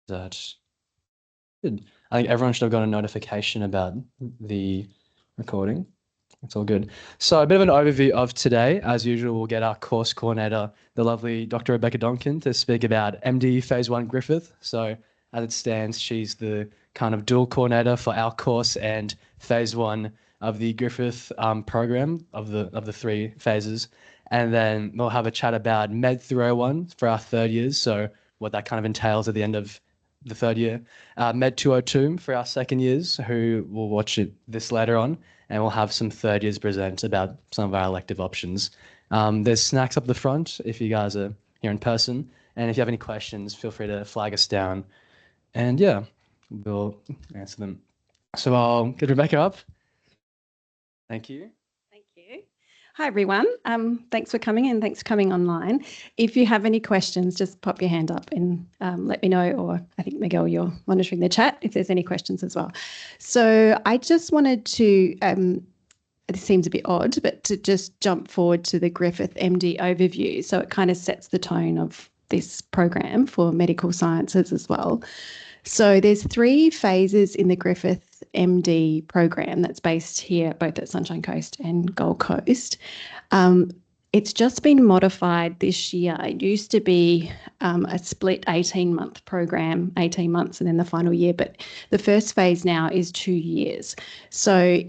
That good. I think everyone should have got a notification about the recording. It's all good. So a bit of an overview of today. As usual, we'll get our course coordinator, the lovely Dr. Rebecca Donkin, to speak about MD Phase 1 Griffith. So as it stands, she's the kind of dual coordinator for our course and Phase 1 of the Griffith program of the 3 phases. And then we'll have a chat about Med 301 for our third years. So what that kind of entails at the end of the third year. Med 202 for our second years, who will watch this later on. And we'll have some third years present about some of our elective options. There's snacks up the front if you guys are here in person. And if you have any questions, feel free to flag us down. And yeah, we'll answer them. So I'll get Rebecca up. Thank you. Thank you. Hi, everyone. Thanks for coming and thanks for coming online. If you have any questions, just pop your hand up and let me know, or I think, Miguel, you're monitoring the chat if there's any questions as well. So I just wanted to, it seems a bit odd, but to just jump forward to the Griffith MD overview. So it kind of sets the tone of this program for medical sciences as well. So there's 3 phases in the Griffith MD program that's based here both at Sunshine Coast and Gold Coast. It's just been modified this year. It used to be a split 18-month program, 18 months and then the final year, but the first phase now is 2 years. So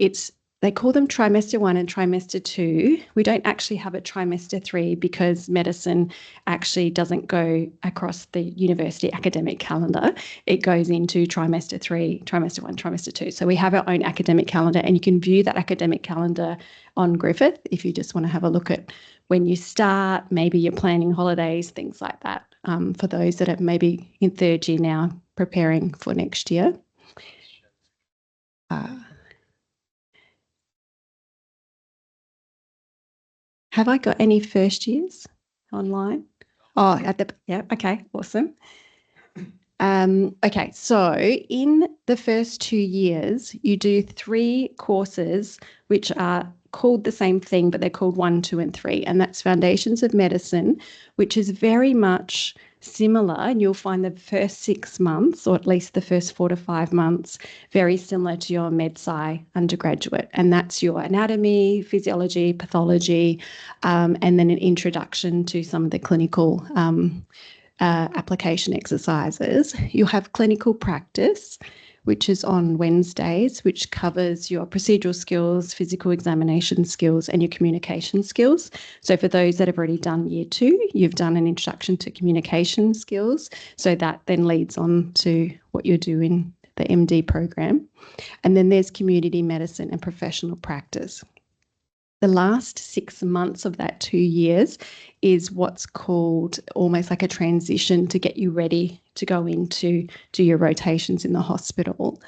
they call them trimester 1 and trimester 2. We don't actually have a trimester 3 because medicine actually doesn't go across the university academic calendar. It goes into trimester 3, trimester 1, trimester 2. So we have our own academic calendar, and you can view that academic calendar on Griffith if you just want to have a look at when you start, maybe you're planning holidays, things like that, for those that are maybe in third year now preparing for next year. Have I got any first years online? Oh, yeah, okay, awesome. Okay, so in the first 2 years, you do 3 courses which are called the same thing, but they're called 1, 2, and 3, and that's Foundations of Medicine, which is very much similar, and you'll find the first 6 months, or at least the first 4 to 5 months, very similar to your Med-Sci undergraduate, and that's your anatomy, physiology, pathology, and then an introduction to some of the clinical application exercises. You'll have clinical practice, which is on Wednesdays, which covers your procedural skills, physical examination skills, and your communication skills. So for those that have already done year 2, you've done an introduction to communication skills. So that then leads on to what you do in the MD program. And then there's community medicine and professional practice. The last 6 months of that 2 years is what's called almost like a transition to get you ready to go into your rotations in the hospital.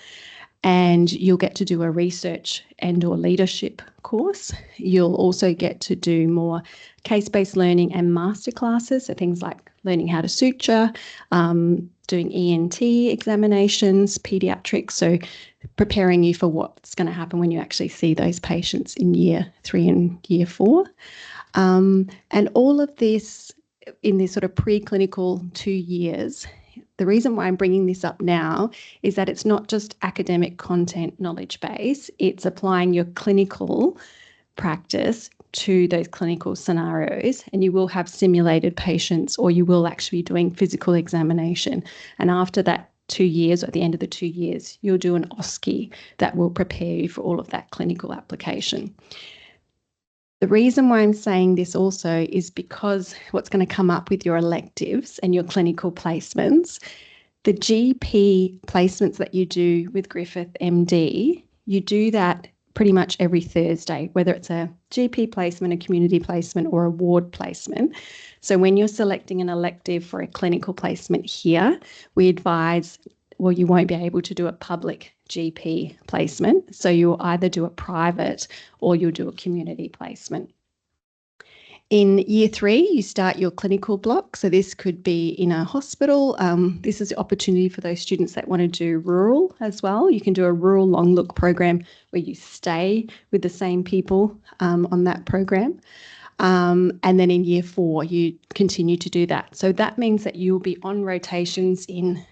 And you'll get to do a research and or leadership course. You'll also get to do more case-based learning and masterclasses, so things like learning how to suture, doing ENT examinations, pediatrics, so preparing you for what's going to happen when you actually see those patients in year 3 and year 4. And all of this in this sort of preclinical 2 years. The reason why I'm bringing this up now is that it's not just academic content knowledge base, it's applying your clinical practice to those clinical scenarios, and you will have simulated patients, or you will actually be doing physical examination. And after that 2 years, or at the end of the 2 years, you'll do an OSCE that will prepare you for all of that clinical application. The reason why I'm saying this also is because what's going to come up with your electives and your clinical placements, the GP placements that you do with Griffith MD, you do that pretty much every Thursday, whether it's a GP placement, a community placement, or a ward placement. So when you're selecting an elective for a clinical placement here, we advise, well, you won't be able to do a public GP placement. So you'll either do a private or you'll do a community placement. In year 3, you start your clinical block. So this could be in a hospital. This is the opportunity for those students that want to do rural as well. You can do a rural long look program where you stay with the same people on that program. And then in year 4, you continue to do that. So that means that you'll be on rotations in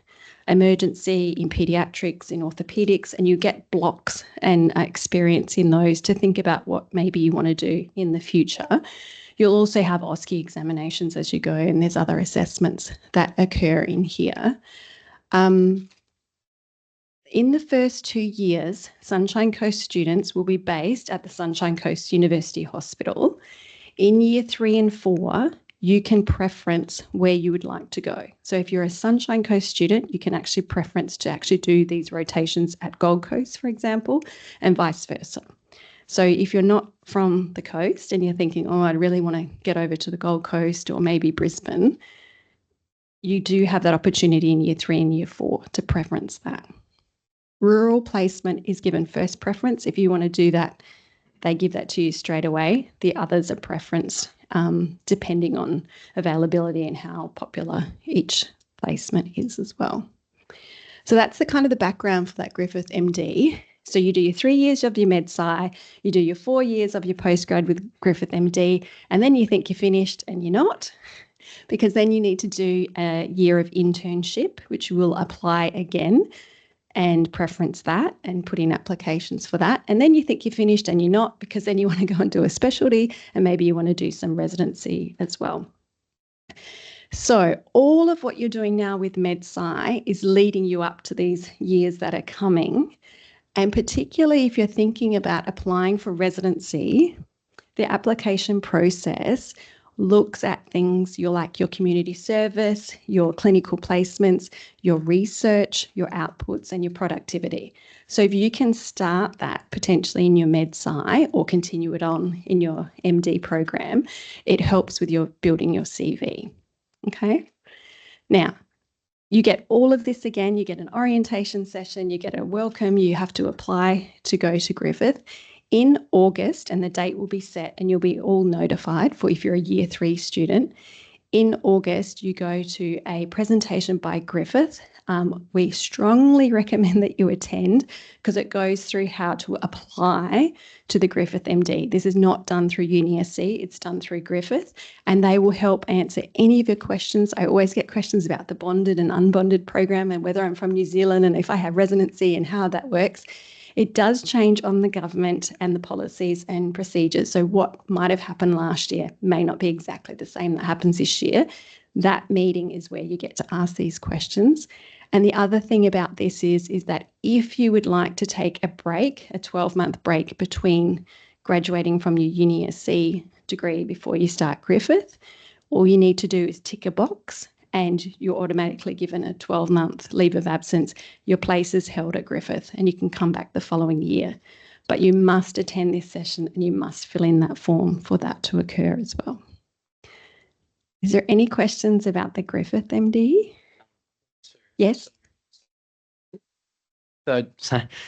emergency, in pediatrics, in orthopedics, and you get blocks and experience in those to think about what maybe you want to do in the future. You'll also have OSCE examinations as you go, and there's other assessments that occur in here. In the first 2 years, Sunshine Coast students will be based at the Sunshine Coast University Hospital. In year 3 and 4, you can preference where you would like to go. So if you're a Sunshine Coast student, you can actually preference to actually do these rotations at Gold Coast, for example, and vice versa. So if you're not from the coast and you're thinking, oh, I really want to get over to the Gold Coast or maybe Brisbane, you do have that opportunity in year 3 and year 4 to preference that. Rural placement is given first preference. If you want to do that, they give that to you straight away. The others are preferenced depending on availability and how popular each placement is as well. So that's the kind of the background for that Griffith MD. So you do your 3 years of your Med Sci, you do your 4 years of your postgrad with Griffith MD, and then you think you're finished and you're not, because then you need to do a year of internship, which will apply again and preference that and put in applications for that. And then you think you're finished and you're not, because then you want to go and do a specialty and maybe you want to do some residency as well. So all of what you're doing now with Med Sci is leading you up to these years that are coming. And particularly if you're thinking about applying for residency, the application process looks at things your community service, your clinical placements, your research, your outputs, and your productivity. So if you can start that potentially in your Med Sci or continue it on in your MD program, it helps with your building your CV. Okay. Now, you get all of this again. You get an orientation session, you get a welcome, you have to apply to go to Griffith in August, and the date will be set and you'll be all notified for if you're a year 3 student. In August, you go to a presentation by Griffith. We strongly recommend that you attend because it goes through how to apply to the Griffith MD. This is not done through UniSC, it's done through Griffith, and they will help answer any of your questions. I always get questions about the bonded and unbonded program and whether I'm from New Zealand and if I have residency and how that works. It does change on the government and the policies and procedures. So what might have happened last year may not be exactly the same that happens this year. That meeting is where you get to ask these questions. And the other thing about this is that if you would like to take a break, a 12-month break between graduating from your UniSC degree before you start Griffith, all you need to do is tick a box and you're automatically given a 12-month leave of absence. Your place is held at Griffith and you can come back the following year. But you must attend this session and you must fill in that form for that to occur as well. Is there any questions about the Griffith MD? Yes? So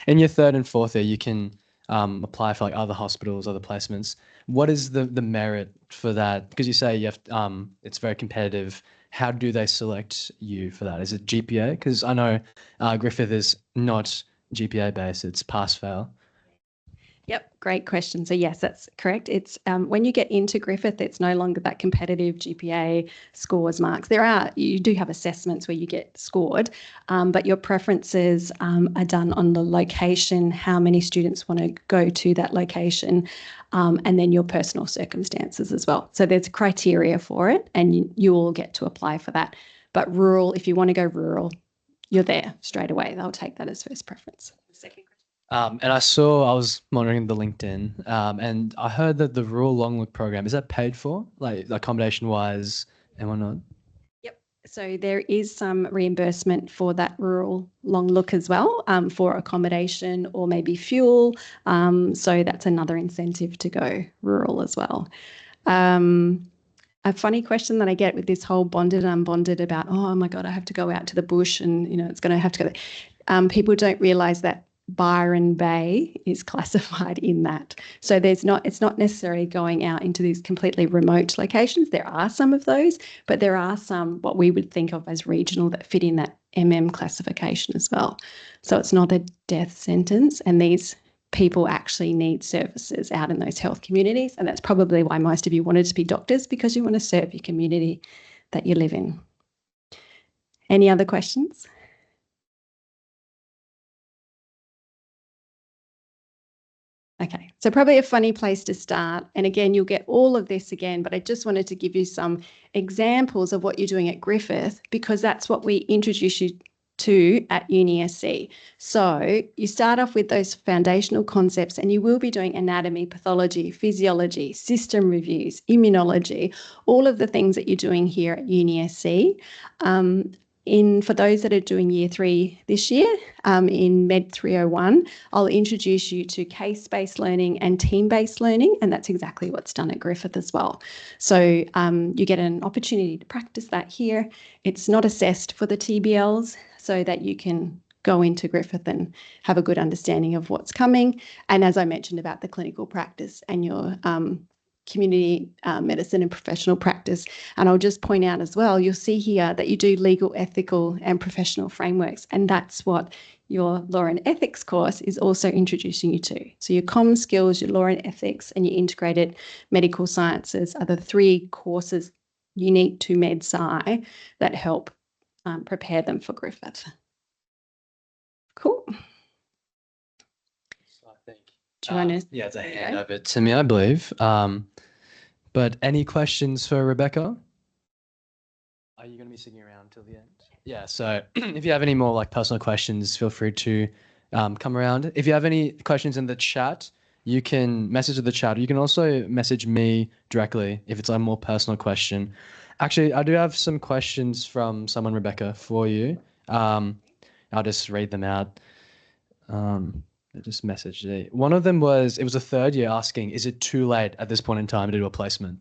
in your 3rd and 4th year, you can apply for like other hospitals, other placements. What is the merit for that? Because you say you have it's very competitive. How do they select you for that? Is it GPA? Because I know Griffith is not GPA based, it's pass fail. Yep, great question. So yes, that's correct. It's when you get into Griffith, it's no longer that competitive GPA scores marks. You do have assessments where you get scored, but your preferences are done on the location, how many students want to go to that location, and then your personal circumstances as well. So there's criteria for it, and you all get to apply for that. But rural, if you want to go rural, you're there straight away. They'll take that as first preference. Second question. And I was monitoring the LinkedIn, and I heard that the rural long look program, is that paid for, like accommodation wise and whatnot? Yep. So there is some reimbursement for that rural long look as well, for accommodation or maybe fuel. So that's another incentive to go rural as well. A funny question that I get with this whole bonded and unbonded about, oh my God, I have to go out to the bush and, it's going to have to go. People don't realise that Byron Bay is classified in that. So it's not necessarily going out into these completely remote locations. There are some of those, but there are some what we would think of as regional that fit in that classification as well. So it's not a death sentence, and these people actually need services out in those health communities, and that's probably why most of you wanted to be doctors, because you want to serve your community that you live in. Any other questions? So probably a funny place to start. And again, you'll get all of this again, but I just wanted to give you some examples of what you're doing at Griffith, because that's what we introduce you to at UniSC. So you start off with those foundational concepts, and you will be doing anatomy, pathology, physiology, system reviews, immunology, all of the things that you're doing here at UniSC. For those that are doing year 3 this year, in Med 301, I'll introduce you to case-based learning and team-based learning, and that's exactly what's done at Griffith as well. So you get an opportunity to practice that here. It's not assessed for the TBLs, so that you can go into Griffith and have a good understanding of what's coming. And as I mentioned about the clinical practice and your community medicine and professional practice. And I'll just point out as well, you'll see here that you do legal, ethical and professional frameworks. And that's what your law and ethics course is also introducing you to. So your common skills, your law and ethics and your integrated medical sciences are the 3 courses unique to Med-Sci that help prepare them for Griffith. Cool. So I think, do you want to? yeah, it's a hand over to me, I believe. But any questions for Rebecca? Are you going to be sticking around till the end? Yeah, so if you have any more like personal questions, feel free to come around. If you have any questions in the chat, you can message the chat. You can also message me directly if it's a more personal question. Actually, I do have some questions from someone, Rebecca, for you. I'll just read them out. I just messaged it. One of them was, it was a 3rd year asking, is it too late at this point in time to do a placement?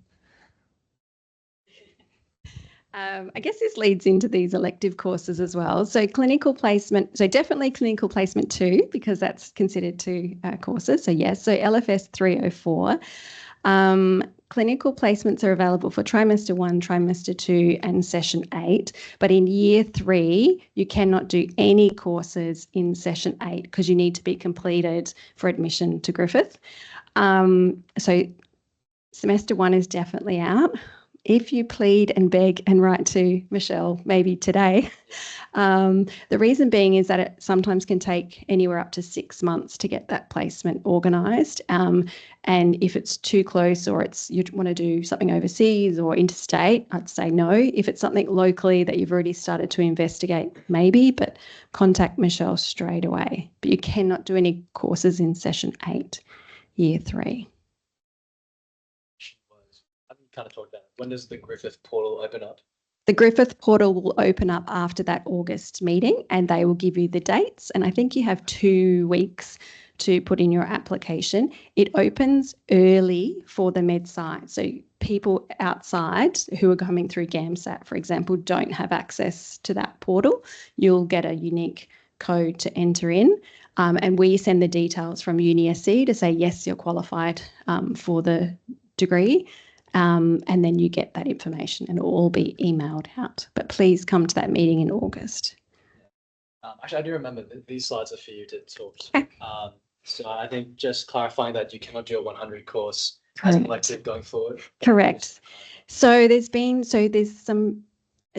I guess this leads into these elective courses as well. So clinical placement, so definitely clinical placement 2, because that's considered 2 courses. So yes, so LFS 304. Clinical placements are available for trimester 1, trimester 2 and session 8. But in year 3, you cannot do any courses in session 8 because you need to be completed for admission to Griffith. So semester 1 is definitely out. If you plead and beg and write to Michelle, maybe today, the reason being is that it sometimes can take anywhere up to 6 months to get that placement organised. And if it's too close or you want to do something overseas or interstate, I'd say no. If it's something locally that you've already started to investigate, maybe, but contact Michelle straight away. But you cannot do any courses in session 8, year 3. Kind of talked about it. When does the Griffith portal open up? The Griffith portal will open up after that August meeting, and they will give you the dates. And I think you have 2 weeks to put in your application. It opens early for the Med-Sci. So people outside who are coming through GAMSAT, for example, don't have access to that portal. You'll get a unique code to enter in. And we send the details from UniSC to say, yes, you're qualified for the degree. And then you get that information and it will all be emailed out. But please come to that meeting in August. Actually, I do remember that these slides are for you to talk to. So I think just clarifying that you cannot do a 100 course as an elective going forward. Correct. So there's some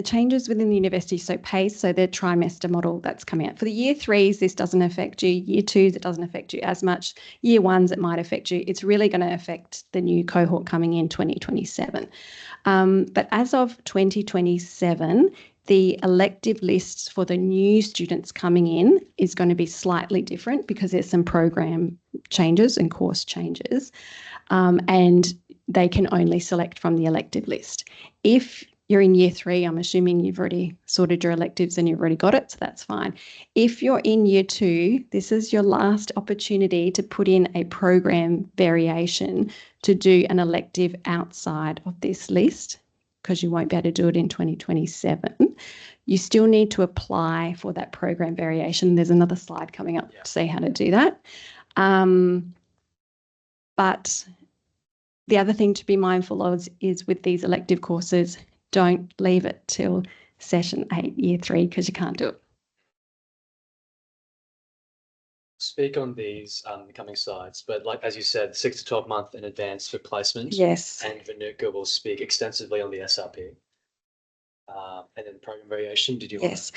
changes within the university. So PACE, so the trimester model that's coming out. For the year 3s, this doesn't affect you. Year 2s, it doesn't affect you as much. Year 1s, it might affect you. It's really going to affect the new cohort coming in 2027. But as of 2027, the elective lists for the new students coming in is going to be slightly different because there's some program changes and course changes. And they can only select from the elective list. If you're in year 3, I'm assuming you've already sorted your electives and you've already got it, so that's fine. If you're in year 2, this is your last opportunity to put in a program variation to do an elective outside of this list because you won't be able to do it in 2027. You still need to apply for that program variation. There's another slide coming up to see how to do that. But the other thing to be mindful of is with these elective courses, don't leave it till session 8, year 3, because you can't do it. Speak on these coming slides, but like as you said, 6 to 12 months in advance for placement. Yes. And Vinuka will speak extensively on the SRP. And then program variation, did you Yes.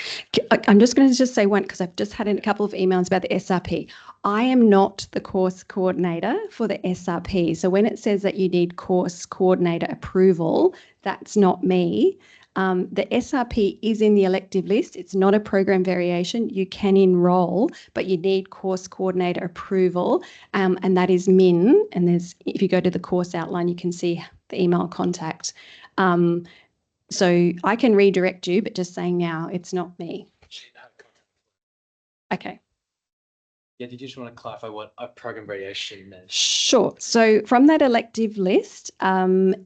I'm just going to just say one, because I've just had a couple of emails about the SRP. I am not the course coordinator for the SRP. So when it says that you need course coordinator approval, that's not me. The SRP is in the elective list. It's not a program variation. You can enroll, but you need course coordinator approval. And that is Min. And if you go to the course outline, you can see the email contact. So I can redirect you, but just saying now, it's not me. Okay. Yeah, did you just want to clarify what a program variation meant? Sure. So from that elective list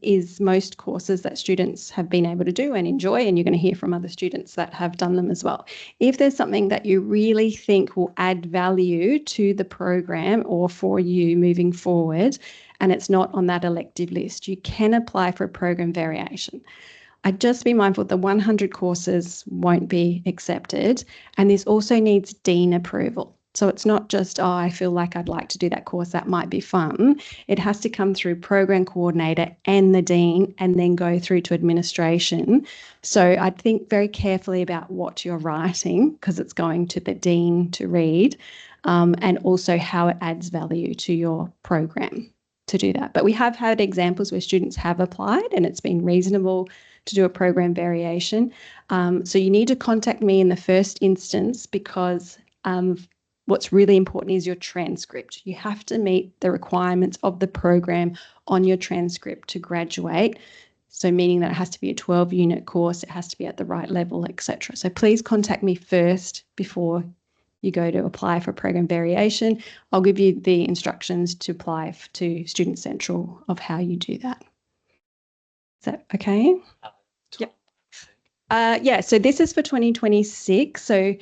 is most courses that students have been able to do and enjoy, and you're going to hear from other students that have done them as well. If there's something that you really think will add value to the program or for you moving forward, and it's not on that elective list, you can apply for a program variation. I'd just be mindful the 100 courses won't be accepted, and this also needs dean approval. So it's not just, oh, I feel like I'd like to do that course, that might be fun. It has to come through program coordinator and the dean and then go through to administration. So I'd think very carefully about what you're writing, because it's going to the dean to read, and also how it adds value to your program to do that. But we have had examples where students have applied and it's been reasonable to do a program variation. So you need to contact me in the first instance, because what's really important is your transcript. You have to meet the requirements of the program on your transcript to graduate. So meaning that it has to be a 12-unit course, it has to be at the right level, etc. So please contact me first before you go to apply for program variation. I'll give you the instructions to apply to Student Central of how you do that. Is that okay? Yep. Yeah, so this is for 2026. So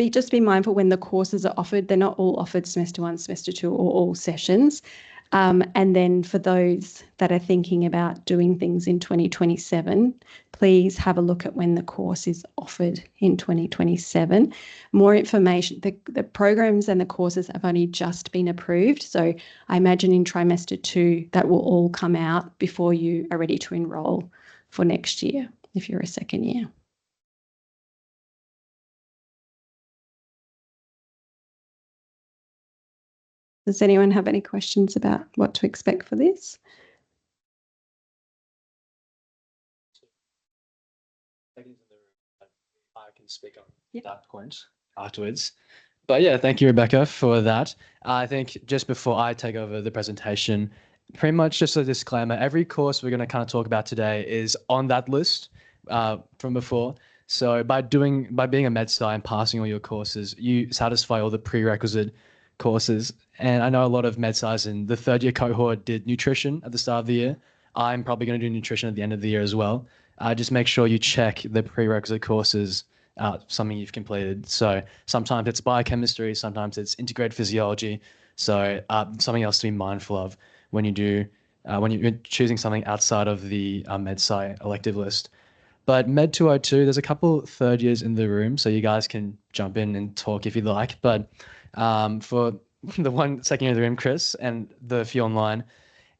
just be mindful when the courses are offered. They're not all offered semester 1, semester 2, or all sessions. And then for those that are thinking about doing things in 2027, please have a look at when the course is offered in 2027. More information, the programs and the courses have only just been approved. So I imagine in trimester 2, that will all come out before you are ready to enrol for next year, if you're a second year. Does anyone have any questions about what to expect for this? I can speak on that point afterwards. But yeah, thank you, Rebecca, for that. I think just before I take over the presentation, pretty much just a disclaimer, every course we're going to kind of talk about today is on that list from before. So by being a med sci and passing all your courses, you satisfy all the prerequisite courses. And I know a lot of med sci's in the third year cohort did nutrition at the start of the year. I'm probably going to do nutrition at the end of the year as well. Just make sure you check the prerequisite courses, something you've completed. So sometimes it's biochemistry, sometimes it's integrated physiology. So something else to be mindful of when you're choosing something outside of the med sci elective list. But Med 202, there's a couple third years in the room, so you guys can jump in and talk if you like. But for the one second year in the room, Chris, and the few online,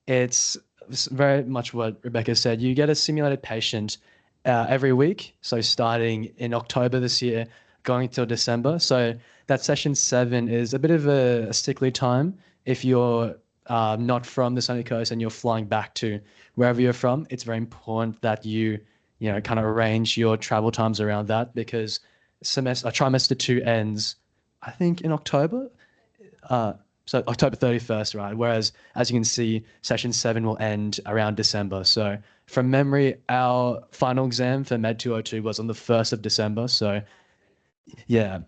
it's very much what Rebecca said. You get a simulated patient every week. So starting in October this year, going till December. So that session 7 is a bit of a stickly time. If you're not from the sunny coast and you're flying back to wherever you're from, it's very important that you kind of arrange your travel times around that, because trimester 2 ends, I think, in October. So October 31st, right? Whereas, as you can see, session 7 will end around December. So from memory, our final exam for Med 202 was on the 1st of December. So yeah.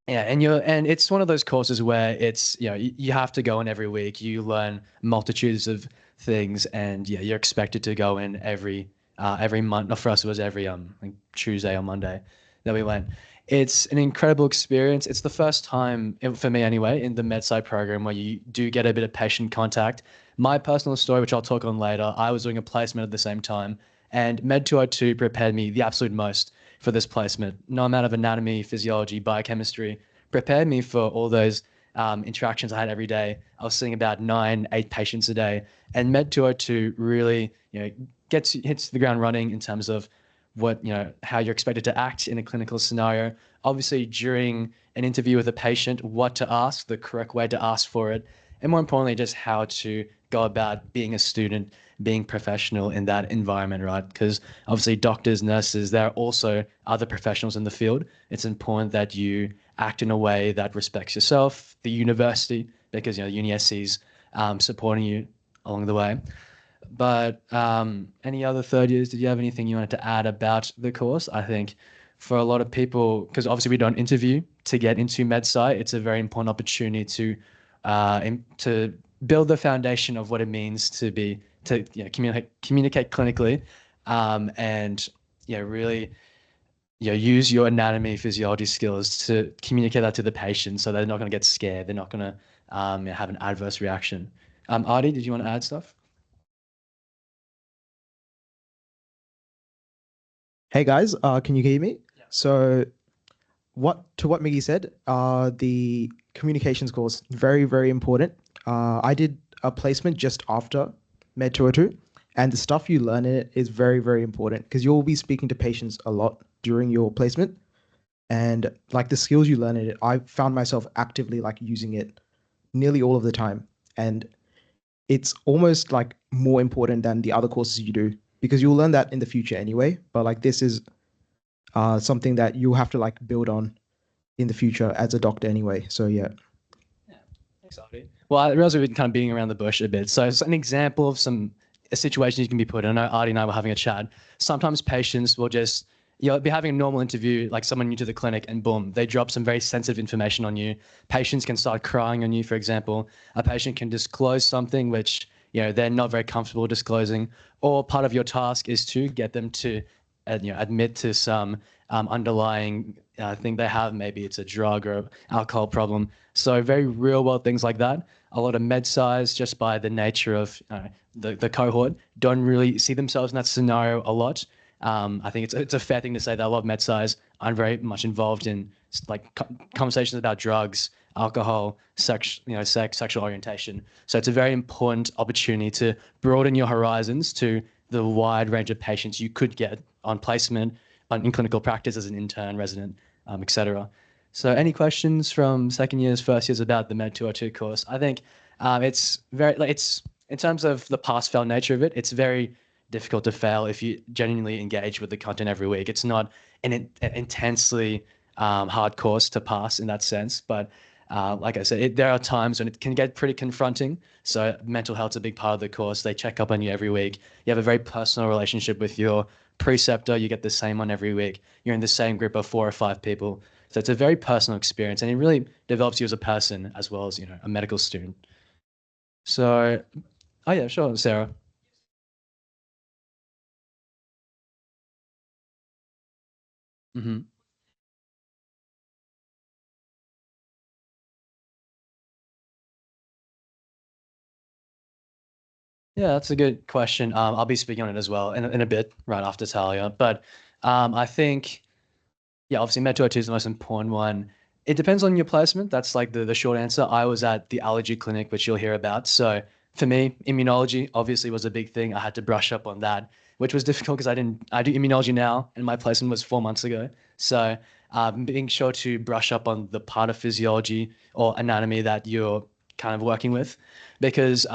Yeah, and it's one of those courses where it's, you have to go in every week. You learn multitudes of things, and yeah, you're expected to go in every month. Not for us, it was every like Tuesday or Monday that we went. It's an incredible experience. It's the first time, for me anyway, in the MedSci program where you do get a bit of patient contact. My personal story, which I'll talk on later, I was doing a placement at the same time, and Med 202 prepared me the absolute most for this placement. No amount of anatomy, physiology, biochemistry prepared me for all those interactions I had every day. I was seeing about 8 patients a day, and Med 202 really, hits the ground running in terms of what, how you're expected to act in a clinical scenario. Obviously, during an interview with a patient, what to ask, the correct way to ask for it, and more importantly, just how to go about being a student, being professional in that environment, right? Because obviously, doctors, nurses, there are also other professionals in the field. It's important that you act in a way that respects yourself, the university, because UniSC's supporting you along the way. But any other third years, did you have anything you wanted to add about the course? I think for a lot of people, because obviously we don't interview to get into MedSci, it's a very important opportunity to build the foundation of what it means to communicate clinically, and really use your anatomy physiology skills to communicate that to the patient, so they're not going to get scared, they're not going to have an adverse reaction. Adi, did you want to add stuff? Hey guys, can you hear me? Yeah. So what Miggy said, the communications course, very, very important. I did a placement just after Med 202, and the stuff you learn in it is very, very important because you'll be speaking to patients a lot during your placement. And like the skills you learn in it, I found myself actively like using it nearly all of the time. And it's almost like more important than the other courses you do because you'll learn that in the future anyway. But like this is something that you have to like build on in the future as a doctor anyway. So yeah. Yeah, thanks, Artie. Well, I realize we've been kind of beating around the bush a bit. So it's an example of a situation you can be put in. I know Artie and I were having a chat. Sometimes patients will just be having a normal interview, like someone new to the clinic, and boom, they drop some very sensitive information on you. Patients can start crying on you, for example. A patient can disclose something which they're not very comfortable disclosing, or part of your task is to get them to admit to some underlying thing they have. Maybe it's a drug or alcohol problem. So very real world things like that. A lot of MedScis, just by the nature of the cohort, don't really see themselves in that scenario a lot. I think it's a fair thing to say that a lot of MedScis aren't very much involved in like conversations about drugs, alcohol, sex, sexual orientation. So it's a very important opportunity to broaden your horizons to the wide range of patients you could get on placement, in clinical practice as an intern, resident, etc. So any questions from second years, first years about the Med 202 course? I think it's very, it's in terms of the pass-fail nature of it, it's very difficult to fail if you genuinely engage with the content every week. It's not an intensely hard course to pass in that sense, but like I said, there are times when it can get pretty confronting. So mental health's a big part of the course. They check up on you every week. You have a very personal relationship with your preceptor. You get the same one every week. You're in the same group of 4 or 5 people. So it's a very personal experience, and it really develops you as a person as well as a medical student. So, oh yeah, sure, Sarah. Mm-hmm. Yeah, that's a good question. I'll be speaking on it as well in a bit, right after Talia. But I think, yeah, obviously Methul is the most important one. It depends on your placement. That's like the short answer. I was at the allergy clinic, which you'll hear about. So for me, immunology obviously was a big thing. I had to brush up on that, which was difficult because I do immunology now, and my placement was 4 months ago. So being sure to brush up on the part of physiology or anatomy that you're kind of working with, because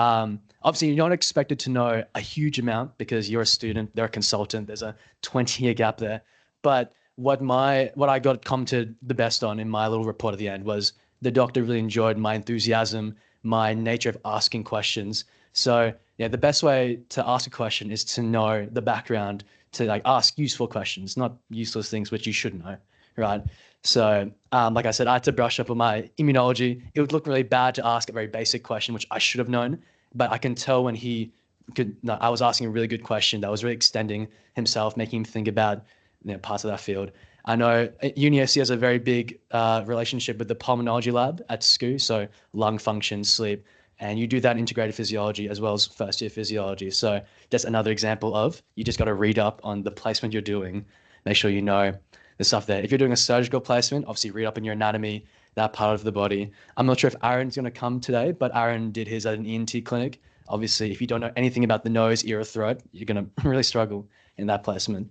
obviously you're not expected to know a huge amount because you're a student, they're a consultant. There's a 20-year gap there, but what I got commented the best on in my little report at the end was the doctor really enjoyed my enthusiasm, my nature of asking questions. So yeah, the best way to ask a question is to know the background, to like ask useful questions, not useless things which you should know, right? So like I said, I had to brush up on my immunology. It would look really bad to ask a very basic question, which I should have known, but I can tell when I was asking a really good question that was really extending himself, making him think about parts of that field. I know UniSC has a very big relationship with the pulmonology lab at SCU, so lung function, sleep, and you do that integrated physiology as well as first year physiology. So that's another example of you just got to read up on the placement you're doing, make sure you know the stuff there. If you're doing a surgical placement, obviously read up on your anatomy, that part of the body. I'm not sure if Aaron's going to come today, but Aaron did his at an ENT clinic. Obviously, if you don't know anything about the nose, ear, or throat, you're going to really struggle in that placement.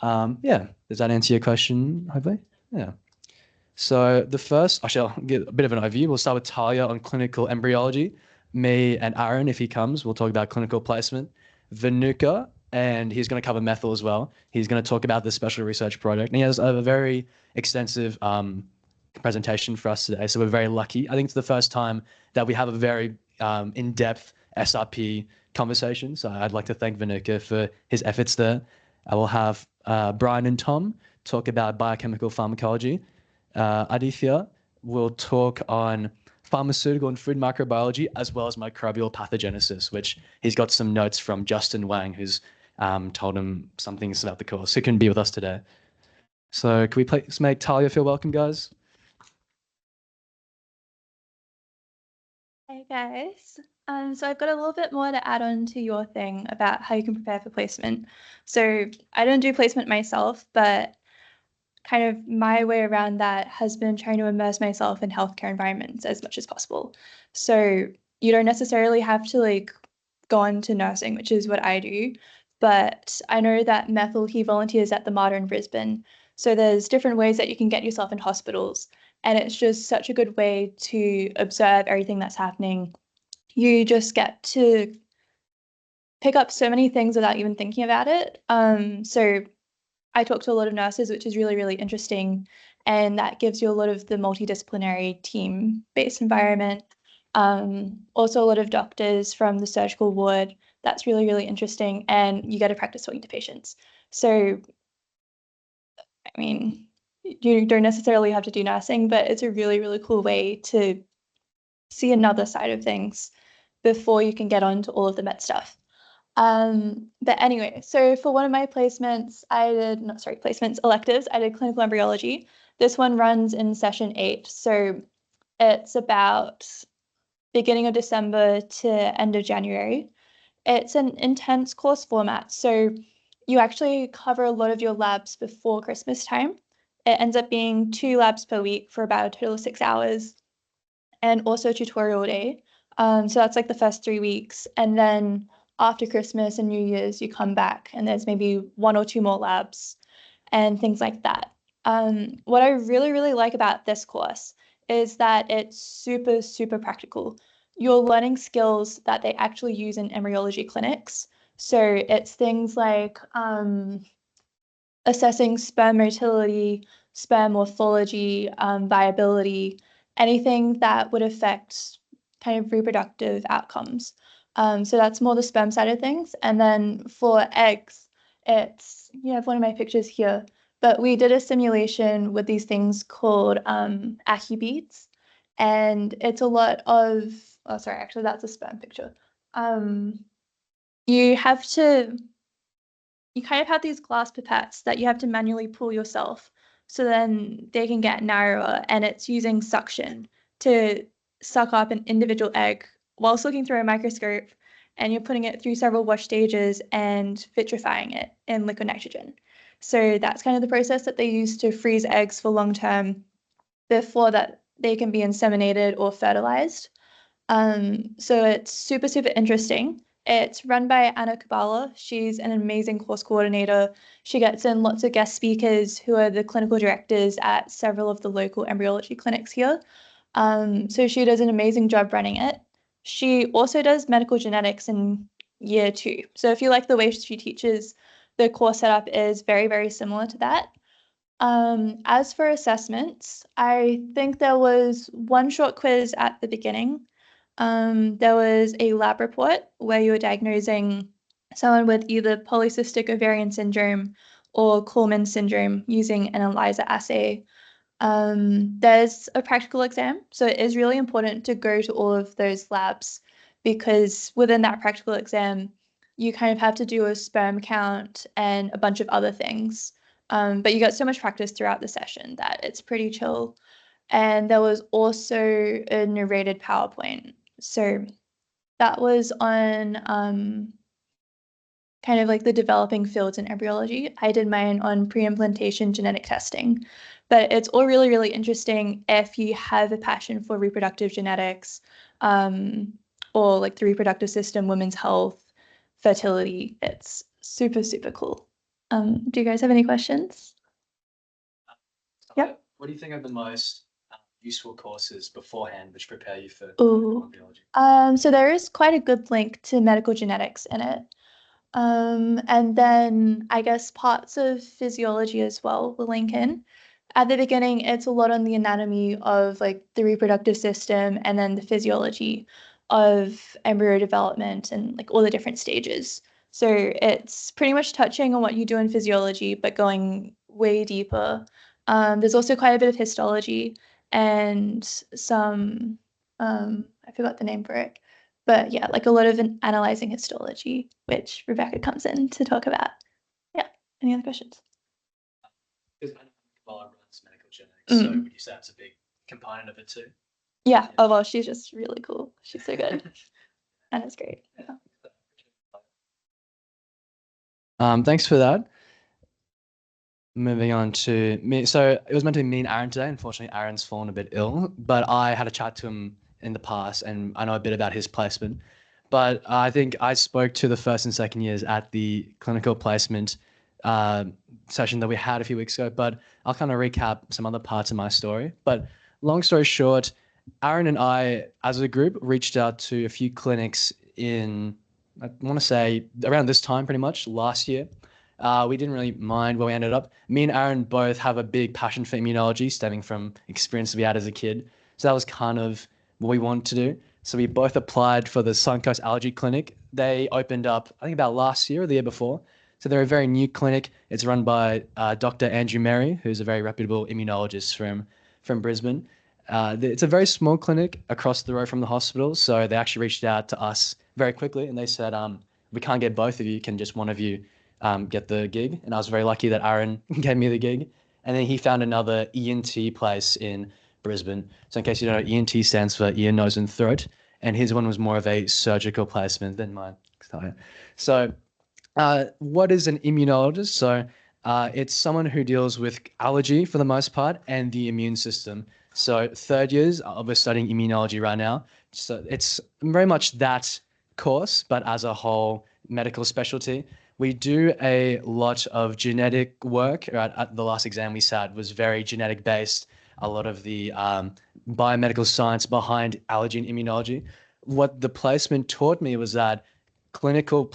Yeah, does that answer your question, hopefully? Yeah. So the first, actually, I'll give a bit of an overview. We'll start with Talia on clinical embryology. Me and Aaron, if he comes, we'll talk about clinical placement. Vinuka, and he's going to cover Methul as well. He's going to talk about the special research project. And he has a very extensive presentation for us today. So we're very lucky. I think it's the first time that we have a very in-depth SRP conversation. So I'd like to thank Vinuka for his efforts there. I will have Brian and Tom talk about biochemical pharmacology. Adithya will talk on pharmaceutical and food microbiology, as well as microbial pathogenesis, which he's got some notes from Justin Wang, who's told him some things about the course, who can be with us today. So can we please make Talia feel welcome, guys? Hey guys. So I've got a little bit more to add on to your thing about how you can prepare for placement. So I don't do placement myself, but kind of my way around that has been trying to immerse myself in healthcare environments as much as possible. So you don't necessarily have to like go on to nursing, which is what I do. But I know that Methul, he volunteers at the Mater in Brisbane. So there's different ways that you can get yourself in hospitals. And it's just such a good way to observe everything that's happening. You just get to pick up so many things without even thinking about it. So I talk to a lot of nurses, which is really, really interesting. And that gives you a lot of the multidisciplinary team-based environment. Also a lot of doctors from the surgical ward. That's really, really interesting. And you get to practice talking to patients. So, I mean, you don't necessarily have to do nursing, but it's a really, really cool way to see another side of things before you can get on to all of the med stuff. But anyway, so for one of my placements, electives, I did clinical embryology. This one runs in session 8. So it's about beginning of December to end of January. It's an intense course format. So you actually cover a lot of your labs before Christmas time. It ends up being 2 labs per week for about a total of 6 hours, and also tutorial day. So that's like the first 3 weeks. And then after Christmas and New Year's, you come back and there's maybe 1 or 2 more labs and things like that. What I really, really like about this course is that it's super, super practical. You're learning skills that they actually use in embryology clinics. So it's things like assessing sperm motility, sperm morphology, viability, anything that would affect kind of reproductive outcomes. So that's more the sperm side of things. And then for eggs, you have one of my pictures here, but we did a simulation with these things called beads. And it's a lot of, oh, sorry, actually that's a sperm picture. You kind of have these glass pipettes that you have to manually pull yourself, so then they can get narrower, and it's using suction to suck up an individual egg whilst looking through a microscope, and you're putting it through several wash stages and vitrifying it in liquid nitrogen. So that's kind of the process that they use to freeze eggs for long term before that they can be inseminated or fertilized. So it's super, super interesting. It's run by Anna Kabala. She's an amazing course coordinator. She gets in lots of guest speakers who are the clinical directors at several of the local embryology clinics here. So she does an amazing job running it. She also does medical genetics in year 2. So if you like the way she teaches, the course setup is very, very similar to that. As for assessments, I think there was one short quiz at the beginning. There was a lab report where you were diagnosing someone with either polycystic ovarian syndrome or Kallman syndrome using an ELISA assay. There's a practical exam, so it is really important to go to all of those labs, because within that practical exam, you kind of have to do a sperm count and a bunch of other things. But you get so much practice throughout the session that it's pretty chill. And there was also a narrated PowerPoint. So that was on kind of like the developing fields in embryology. I did mine on pre-implantation genetic testing, but it's all really, really interesting if you have a passion for reproductive genetics, or like the reproductive system, women's health, fertility. It's super, super cool. Do you guys have any questions? Yeah. What do you think are the most useful courses beforehand which prepare you for Ooh. microbiology? So there is quite a good link to medical genetics in it. And then I guess parts of physiology as well will link in. At the beginning, it's a lot on the anatomy of like the reproductive system and then the physiology of embryo development and like all the different stages. So it's pretty much touching on what you do in physiology, but going way deeper. There's also quite a bit of histology and some, I forgot the name for it, but yeah, like a lot of analyzing histology, which Rebecca comes in to talk about. Yeah. Any other questions? Because I know Microbial runs medical genetics, so would you say that's a big component of it too? Yeah. Oh, well, she's just really cool. She's so good. And it's great. Yeah. Thanks for that. Moving on to me. So it was meant to be me and Aaron today. Unfortunately, Aaron's fallen a bit ill, but I had a chat to him in the past and I know a bit about his placement. But I think I spoke to the first and second years at the clinical placement session that we had a few weeks ago, but I'll kind of recap some other parts of my story. But long story short, Aaron and I, as a group, reached out to a few clinics in, I want to say, around this time pretty much, last year. We didn't really mind where we ended up. Me and Aaron both have a big passion for immunology stemming from experience we had as a kid. So that was kind of what we wanted to do. So we both applied for the Suncoast Allergy Clinic. They opened up, I think about last year or the year before. So they're a very new clinic. It's run by Dr. Andrew Merry, who's a very reputable immunologist from Brisbane. It's a very small clinic across the road from the hospital. So they actually reached out to us very quickly and they said, we can't get both of you. Can just one of you get the gig? And I was very lucky that Aaron gave me the gig. And then he found another ENT place in Brisbane. So in case you don't know, ENT stands for ear, nose, and throat. And his one was more of a surgical placement than mine. So what is an immunologist? So it's someone who deals with allergy for the most part and the immune system. So third years, we're studying immunology right now. So it's very much that course, but as a whole medical specialty. We do a lot of genetic work. Right? At the last exam we sat was very genetic based. A lot of the biomedical science behind allergy and immunology. What the placement taught me was that clinical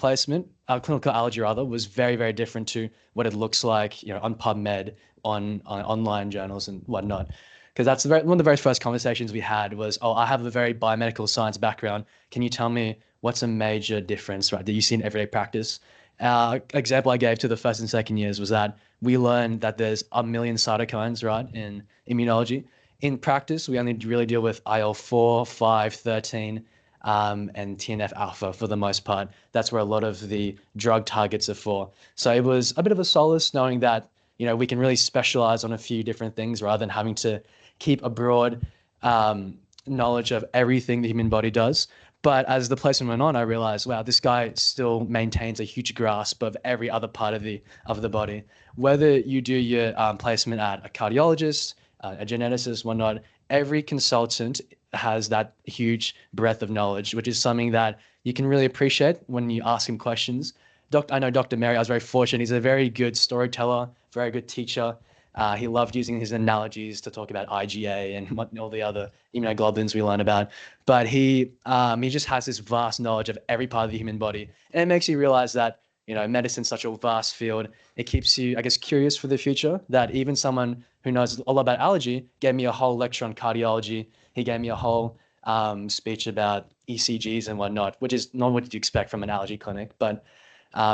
allergy rather, was very, very different to what it looks like, on PubMed, on online journals and whatnot. Because that's one of the very first conversations we had was, oh, I have a very biomedical science background. Can you tell me what's a major difference, right, that you see in everyday practice? Example I gave to the first and second years was that we learned that there's a million cytokines, right, in immunology. In practice, we only really deal with IL-4, 5, 13, and TNF alpha for the most part. That's where a lot of the drug targets are for. So it was a bit of a solace knowing that, we can really specialize on a few different things rather than having to keep a broad knowledge of everything the human body does. But as the placement went on, I realized, wow, this guy still maintains a huge grasp of every other part of the body. Whether you do your placement at a cardiologist, a geneticist, whatnot, every consultant has that huge breadth of knowledge, which is something that you can really appreciate when you ask him questions. I know Dr. Merry, I was very fortunate. He's a very good storyteller, very good teacher. He loved using his analogies to talk about IgA and all the other immunoglobulins we learn about. But he just has this vast knowledge of every part of the human body. And it makes you realize that, medicine's such a vast field. It keeps you, I guess, curious for the future, that even someone who knows a lot about allergy gave me a whole lecture on cardiology. He gave me a whole speech about ECGs and whatnot, which is not what you expect from an allergy clinic. But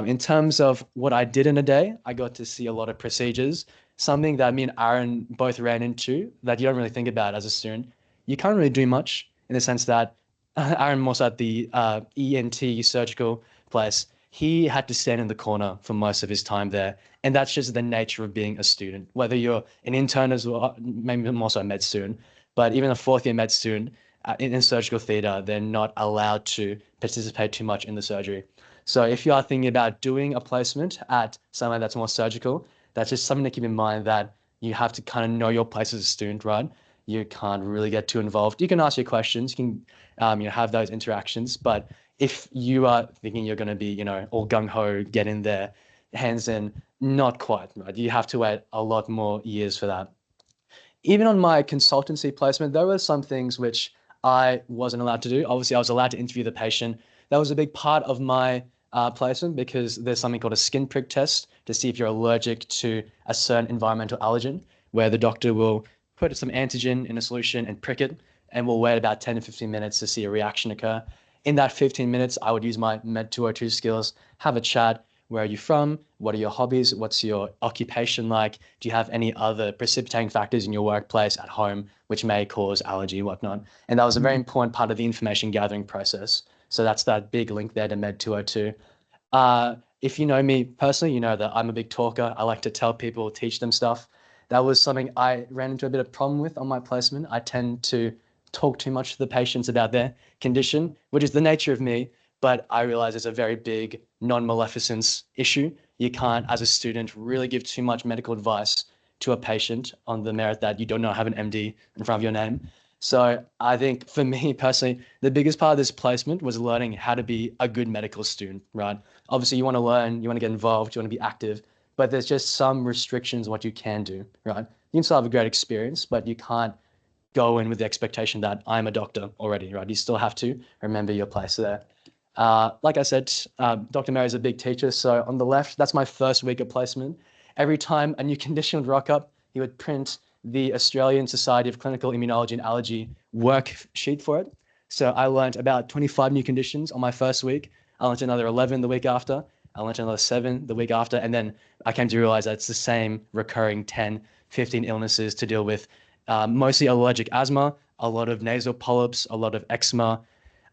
in terms of what I did in a day, I got to see a lot of procedures, something that me and Aaron both ran into that you don't really think about as a student. You can't really do much in the sense that Aaron more so at the ENT surgical place, he had to stand in the corner for most of his time there. And that's just the nature of being a student, whether you're an intern as well, maybe more so a med student, but even a fourth year med student in surgical theatre, they're not allowed to participate too much in the surgery. So if you are thinking about doing a placement at somewhere that's more surgical, that's just something to keep in mind, that you have to kind of know your place as a student, right? You can't really get too involved. You can ask your questions, you can have those interactions, but if you are thinking you're going to be, all gung-ho, get in there, hands in, Not quite, right? You have to wait a lot more years for that. Even on my consultancy placement, there were some things which I wasn't allowed to do. Obviously, I was allowed to interview the patient. That was a big part of my placement because there's something called a skin prick test to see if you're allergic to a certain environmental allergen, where the doctor will put some antigen in a solution and prick it, and we'll wait about 10 to 15 minutes to see a reaction occur. In that 15 minutes, I would use my Med 202 skills, have a chat. Where are you from? What are your hobbies? What's your occupation like? Do you have any other precipitating factors in your workplace, at home, which may cause allergy and whatnot? And that was a very important part of the information gathering process. So that's that big link there to Med 202. If you know me personally, you know that I'm a big talker. I like to tell people, teach them stuff. That was something I ran into a bit of problem with on my placement. I tend to talk too much to the patients about their condition, which is the nature of me, but I realize it's a very big non-maleficence issue. You can't, as a student, really give too much medical advice to a patient on the merit that you do not have an MD in front of your name. So I think for me personally, the biggest part of this placement was learning how to be a good medical student, right? Obviously, you want to learn, you want to get involved, you want to be active, but there's just some restrictions what you can do, right? You can still have a great experience, but you can't go in with the expectation that I'm a doctor already, right? You still have to remember your place there. Like I said, Dr. Mary is a big teacher. So on the left, that's my first week of placement. Every time a new condition would rock up, he would print the Australian Society of Clinical Immunology and Allergy worksheet for it. So I learned about 25 new conditions on my first week. I learned another 11 the week after. I learned another 7 the week after. And then I came to realize that it's the same recurring 10, 15 illnesses to deal with, mostly allergic asthma, a lot of nasal polyps, a lot of eczema.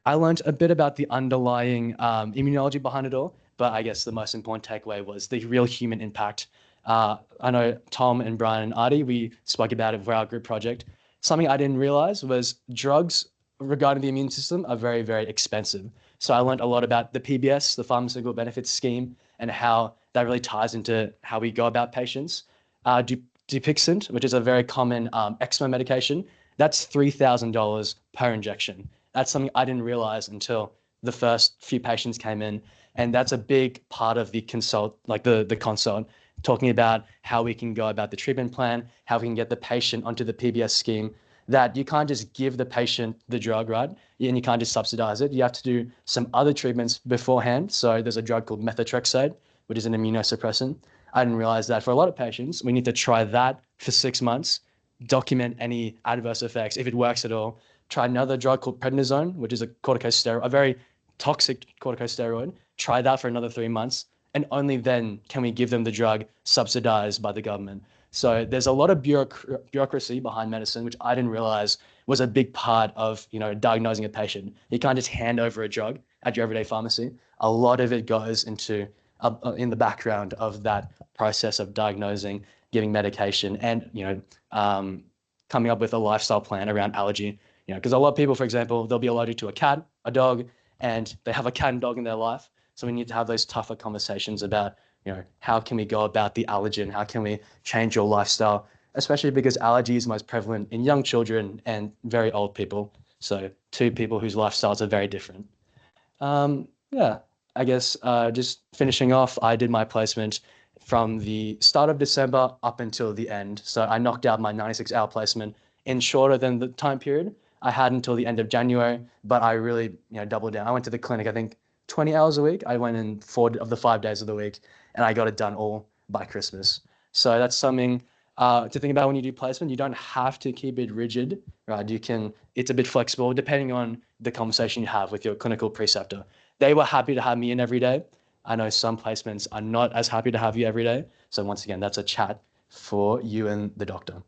I learned a bit about the underlying immunology behind it all, but I guess the most important takeaway was the real human impact. I know Tom and Brian and Artie, we spoke about it for our group project. Something I didn't realize was drugs regarding the immune system are very, very expensive. So I learned a lot about the PBS, the Pharmaceutical Benefits Scheme, and how that really ties into how we go about patients. Dupixent, which is a very common eczema medication, that's $3,000 per injection. That's something I didn't realize until the first few patients came in. And that's a big part of the consult, like the consult, talking about how we can go about the treatment plan, how we can get the patient onto the PBS scheme, that you can't just give the patient the drug, right? And you can't just subsidize it. You have to do some other treatments beforehand. So there's a drug called methotrexate, which is an immunosuppressant. I didn't realize that for a lot of patients, we need to try that for 6 months, document any adverse effects, if it works at all. Try another drug called prednisone, which is a corticosteroid, a very toxic corticosteroid. Try that for another 3 months, and only then can we give them the drug subsidized by the government. So there's a lot of bureaucracy behind medicine, which I didn't realize was a big part of, diagnosing a patient. You can't just hand over a drug at your everyday pharmacy. A lot of it goes into in the background of that process of diagnosing, giving medication, and coming up with a lifestyle plan around allergy. Because a lot of people, for example, they'll be allergic to a cat, a dog, and they have a cat and dog in their life. So we need to have those tougher conversations about, how can we go about the allergen? How can we change your lifestyle? Especially because allergy is most prevalent in young children and very old people. So two people whose lifestyles are very different. Yeah, I guess just finishing off, I did my placement from the start of December up until the end. So I knocked out my 96-hour placement in shorter than the time period I had until the end of January, but I really, doubled down. I went to the clinic, I think 20 hours a week. I went in 4 of the 5 days of the week, and I got it done all by Christmas. So that's something to think about when you do placement. You don't have to keep it rigid, right? It's a bit flexible depending on the conversation you have with your clinical preceptor. They were happy to have me in every day. I know some placements are not as happy to have you every day. So once again, that's a chat for you and the doctor.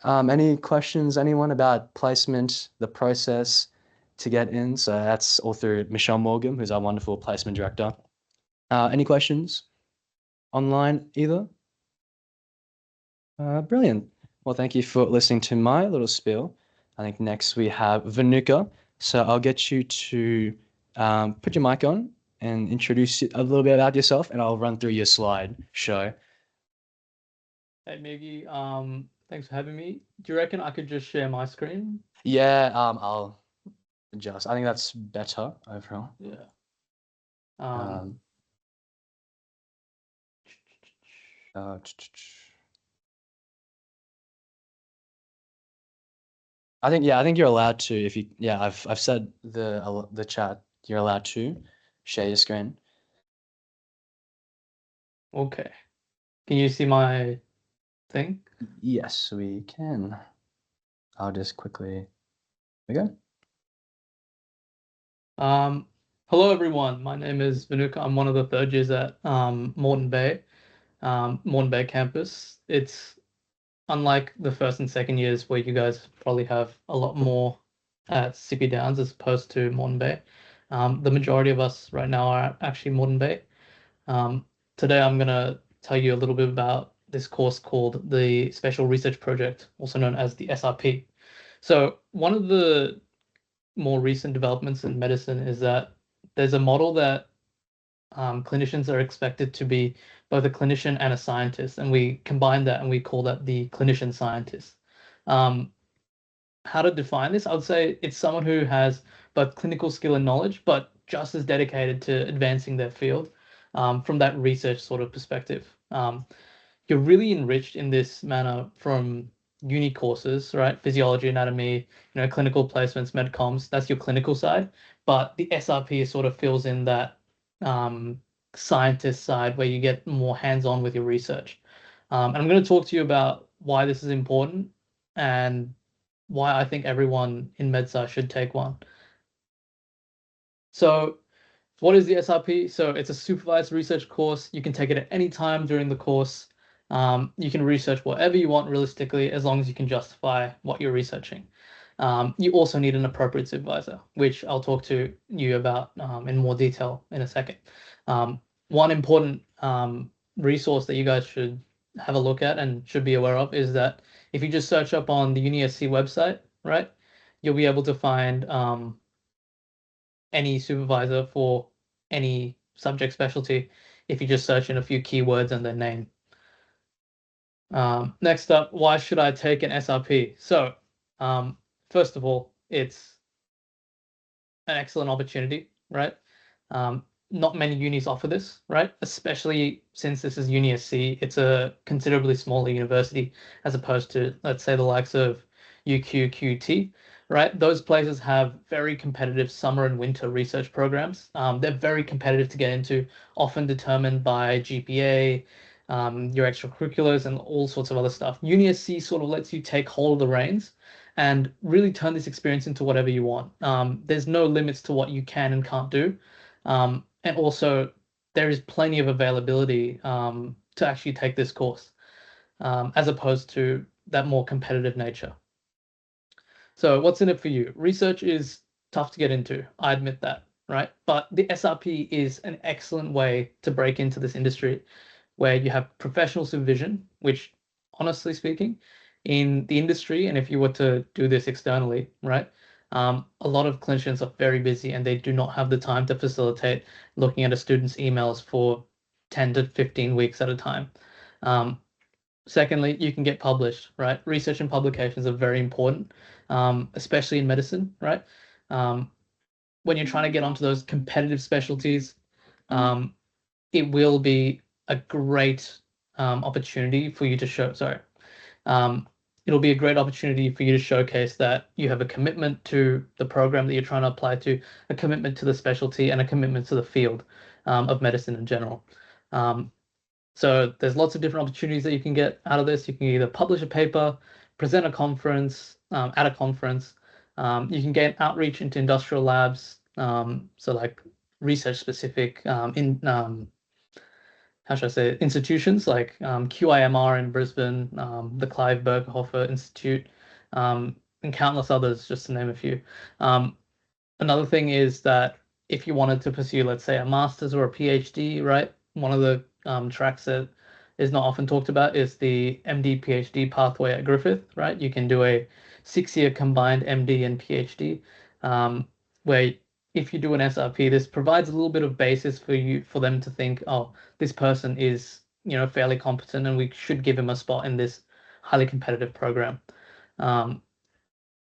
Any questions, anyone, about placement, the process to get in? So that's all through Michelle Morgan, who's our wonderful placement director. Any questions online either? Brilliant. Well, thank you for listening to my little spiel. I think next we have Vinuka. So I'll get you to put your mic on and introduce a little bit about yourself, and I'll run through your slide show. Hey, Miggy, thanks for having me. Do you reckon I could just share my screen? Yeah, I'll adjust. I think that's better overall. Yeah. I think you're allowed to if you I've said the chat, you're allowed to share your screen. Okay. Can you see my thing? Yes, we can. I'll just quickly. Here we go. Hello everyone. My name is Vinuka. I'm one of the third years at Moreton Bay campus. It's unlike the first and second years where you guys probably have a lot more at Sippy Downs as opposed to Moreton Bay. The majority of us right now are actually Moreton Bay. Today I'm going to tell you a little bit about this course called the Special Research Project, also known as the SRP. So one of the more recent developments in medicine is that there's a model that clinicians are expected to be both a clinician and a scientist, and we combine that and we call that the clinician scientist. How to define this? I would say it's someone who has both clinical skill and knowledge, but just as dedicated to advancing their field from that research sort of perspective. You're really enriched in this manner from uni courses, right? Physiology, anatomy, clinical placements, medcoms, that's your clinical side. But the SRP sort of fills in that scientist side where you get more hands-on with your research. And I'm going to talk to you about why this is important and why I think everyone in MedSci should take one. So what is the SRP? So it's a supervised research course. You can take it at any time during the course. You can research whatever you want realistically, as long as you can justify what you're researching. You also need an appropriate supervisor, which I'll talk to you about in more detail in a second. One important resource that you guys should have a look at and should be aware of is that if you just search up on the UniSC website, right, you'll be able to find any supervisor for any subject specialty if you just search in a few keywords and their name. Next up, why should I take an SRP? So, first of all, it's an excellent opportunity, right? Not many unis offer this, right? Especially since this is UniSC, it's a considerably smaller university as opposed to, let's say, the likes of UQQT, right? Those places have very competitive summer and winter research programs. They're very competitive to get into, often determined by GPA, your extracurriculars, and all sorts of other stuff. UniSC sort of lets you take hold of the reins and really turn this experience into whatever you want. There's no limits to what you can and can't do. And also, there is plenty of availability to actually take this course, as opposed to that more competitive nature. So what's in it for you? Research is tough to get into, I admit that, right? But the SRP is an excellent way to break into this industry where you have professional supervision, which, honestly speaking, in the industry, and if you were to do this externally, right, a lot of clinicians are very busy and they do not have the time to facilitate looking at a student's emails for 10 to 15 weeks at a time. Secondly, you can get published, right? Research and publications are very important, especially in medicine, right? When you're trying to get onto those competitive specialties, it will be a great opportunity for you to show, it'll be a great opportunity for you to showcase that you have a commitment to the program that you're trying to apply to, a commitment to the specialty, and a commitment to the field of medicine in general. So there's lots of different opportunities that you can get out of this. You can either publish a paper, present a conference, at a conference. You can get outreach into industrial labs, so like research specific how should I say, institutions like QIMR in Brisbane, the Clive Berghofer Institute, and countless others, just to name a few. Another thing is that if you wanted to pursue, let's say, a master's or a PhD, right? One of the tracks that is not often talked about is the MD PhD pathway at Griffith, right? You can do a 6-year combined MD and PhD, where if you do an SRP, this provides a little bit of basis for them to think, oh, this person is, fairly competent and we should give him a spot in this highly competitive program.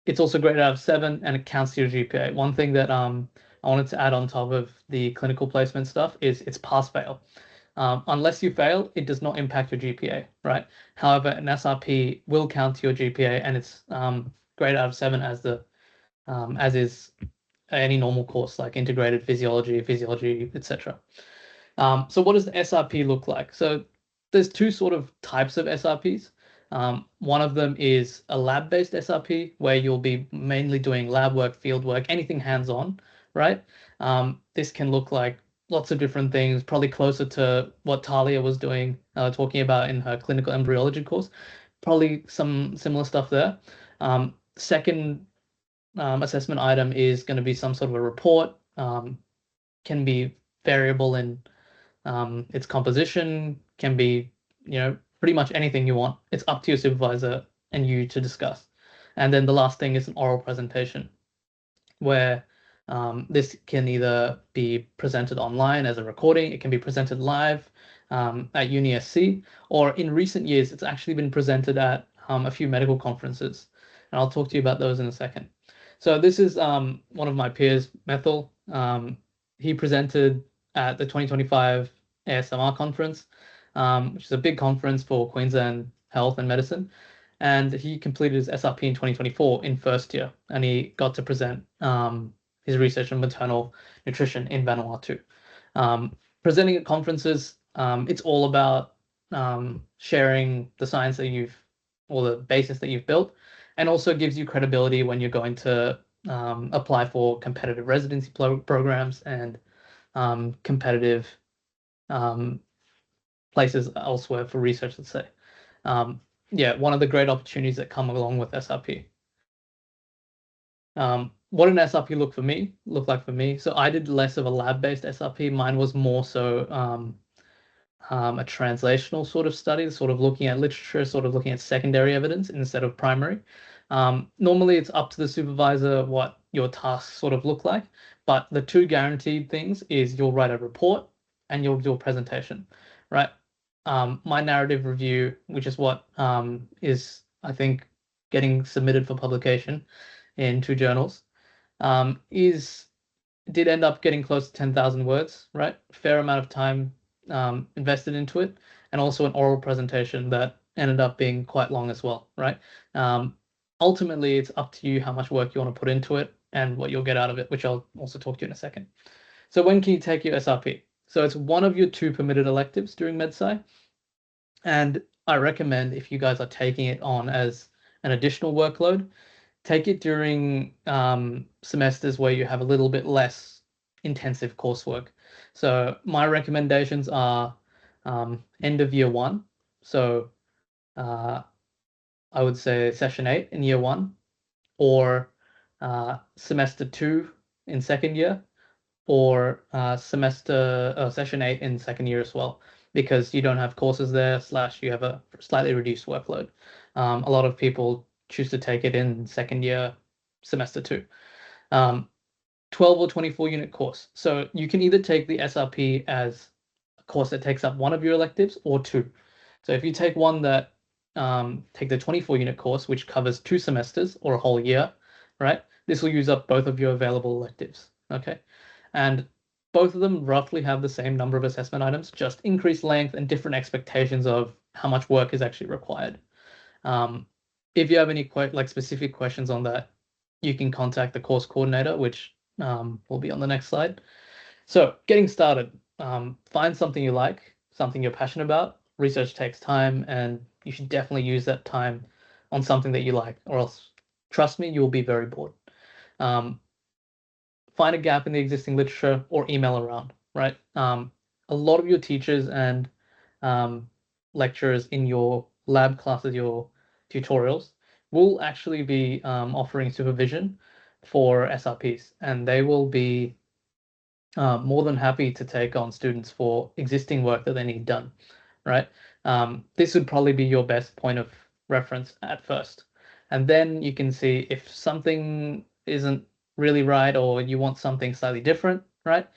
It's also great out of 7 and it counts to your GPA. One thing that I wanted to add on top of the clinical placement stuff is it's pass fail. Unless you fail, it does not impact your GPA, right? However, an SRP will count to your GPA, and it's grade out of 7 as is any normal course like integrated physiology, etc. So what does the SRP look like? So there's two sort of types of SRPs. One of them is a lab-based SRP where you'll be mainly doing lab work, field work, anything hands-on, right? This can look like lots of different things, probably closer to what Talia was doing, talking about in her clinical embryology course. Probably some similar stuff there. Second assessment item is going to be some sort of a report. Can be variable in its composition, can be, pretty much anything you want. It's up to your supervisor and you to discuss. And then the last thing is an oral presentation, where this can either be presented online as a recording, it can be presented live at UniSC, or in recent years, it's actually been presented at a few medical conferences. And I'll talk to you about those in a second. So this is one of my peers, Methul. He presented at the 2025 ASMR conference, which is a big conference for Queensland health and medicine. And he completed his SRP in 2024 in first year, and he got to present his research on maternal nutrition in Vanuatu. Presenting at conferences, it's all about sharing the science that or the basis that you've built, and also gives you credibility when you're going to apply for competitive residency programs and competitive places elsewhere for research, let's say. Yeah, one of the great opportunities that come along with SRP. What an SRP look like for me. So I did less of a lab-based SRP. Mine was more so a translational sort of study, sort of looking at literature, sort of looking at secondary evidence instead of primary. Normally, it's up to the supervisor what your tasks sort of look like, but the two guaranteed things is you'll write a report and you'll do a presentation, right? My narrative review, which is what is, I think, getting submitted for publication in 2 journals, did end up getting close to 10,000 words, right? Fair amount of time invested into it, and also an oral presentation that ended up being quite long as well, right? Ultimately, it's up to you how much work you want to put into it and what you'll get out of it, which I'll also talk to you in a second. So when can you take your SRP? So it's one of your 2 permitted electives during MedSci. And I recommend, if you guys are taking it on as an additional workload, take it during semesters where you have a little bit less intensive coursework. So my recommendations are end of year 1. So I would say session 8 in year 1, or semester 2 in second year, or session 8 in second year as well, because you don't have courses there, / you have a slightly reduced workload. A lot of people choose to take it in second year, semester 2. 12 or 24 unit course. So you can either take the SRP as a course that takes up one of your electives or 2. So if you take one that take the 24 unit course, which covers 2 semesters or a whole year, right? This will use up both of your available electives, okay? And both of them roughly have the same number of assessment items, just increased length and different expectations of how much work is actually required. If you have any specific questions on that, you can contact the course coordinator, which will be on the next slide. So getting started, find something you like, something you're passionate about. Research takes time, and you should definitely use that time on something that you like, or else, trust me, you will be very bored. Find a gap in the existing literature or email around, right? A lot of your teachers and lecturers in your lab classes, your tutorials, will actually be offering supervision for SRPs, and they will be more than happy to take on students for existing work that they need done, right? This would probably be your best point of reference at first. And then you can see if something isn't really right, or you want something slightly different, right?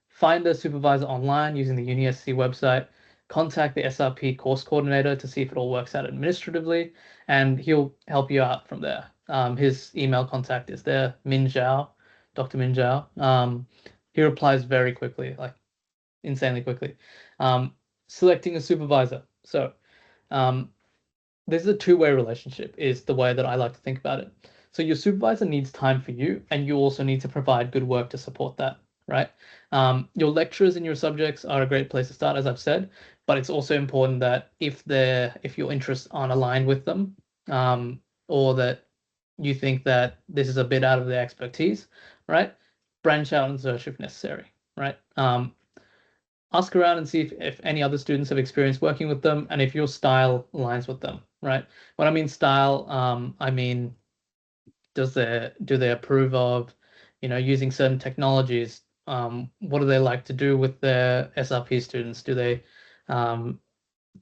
Find a supervisor online using the UniSC website, contact the SRP course coordinator to see if it all works out administratively, and he'll help you out from there. His email contact is there, Min Zhao, Dr. Min Zhao. He replies very quickly, like insanely quickly. selecting a supervisor. So this is a two-way relationship, is the way that I like to think about it. So your supervisor needs time for you, and you also need to provide good work to support that, right? Your lecturers in your subjects are a great place to start, as I've said, but it's also important that if your interests aren't aligned with them, or that you think that this is a bit out of their expertise, right? Branch out and search if necessary, right? Ask around and see if any other students have experience working with them and if your style aligns with them, right? When I mean style, I mean, do they approve of, using certain technologies? What do they like to do with their SRP students? Do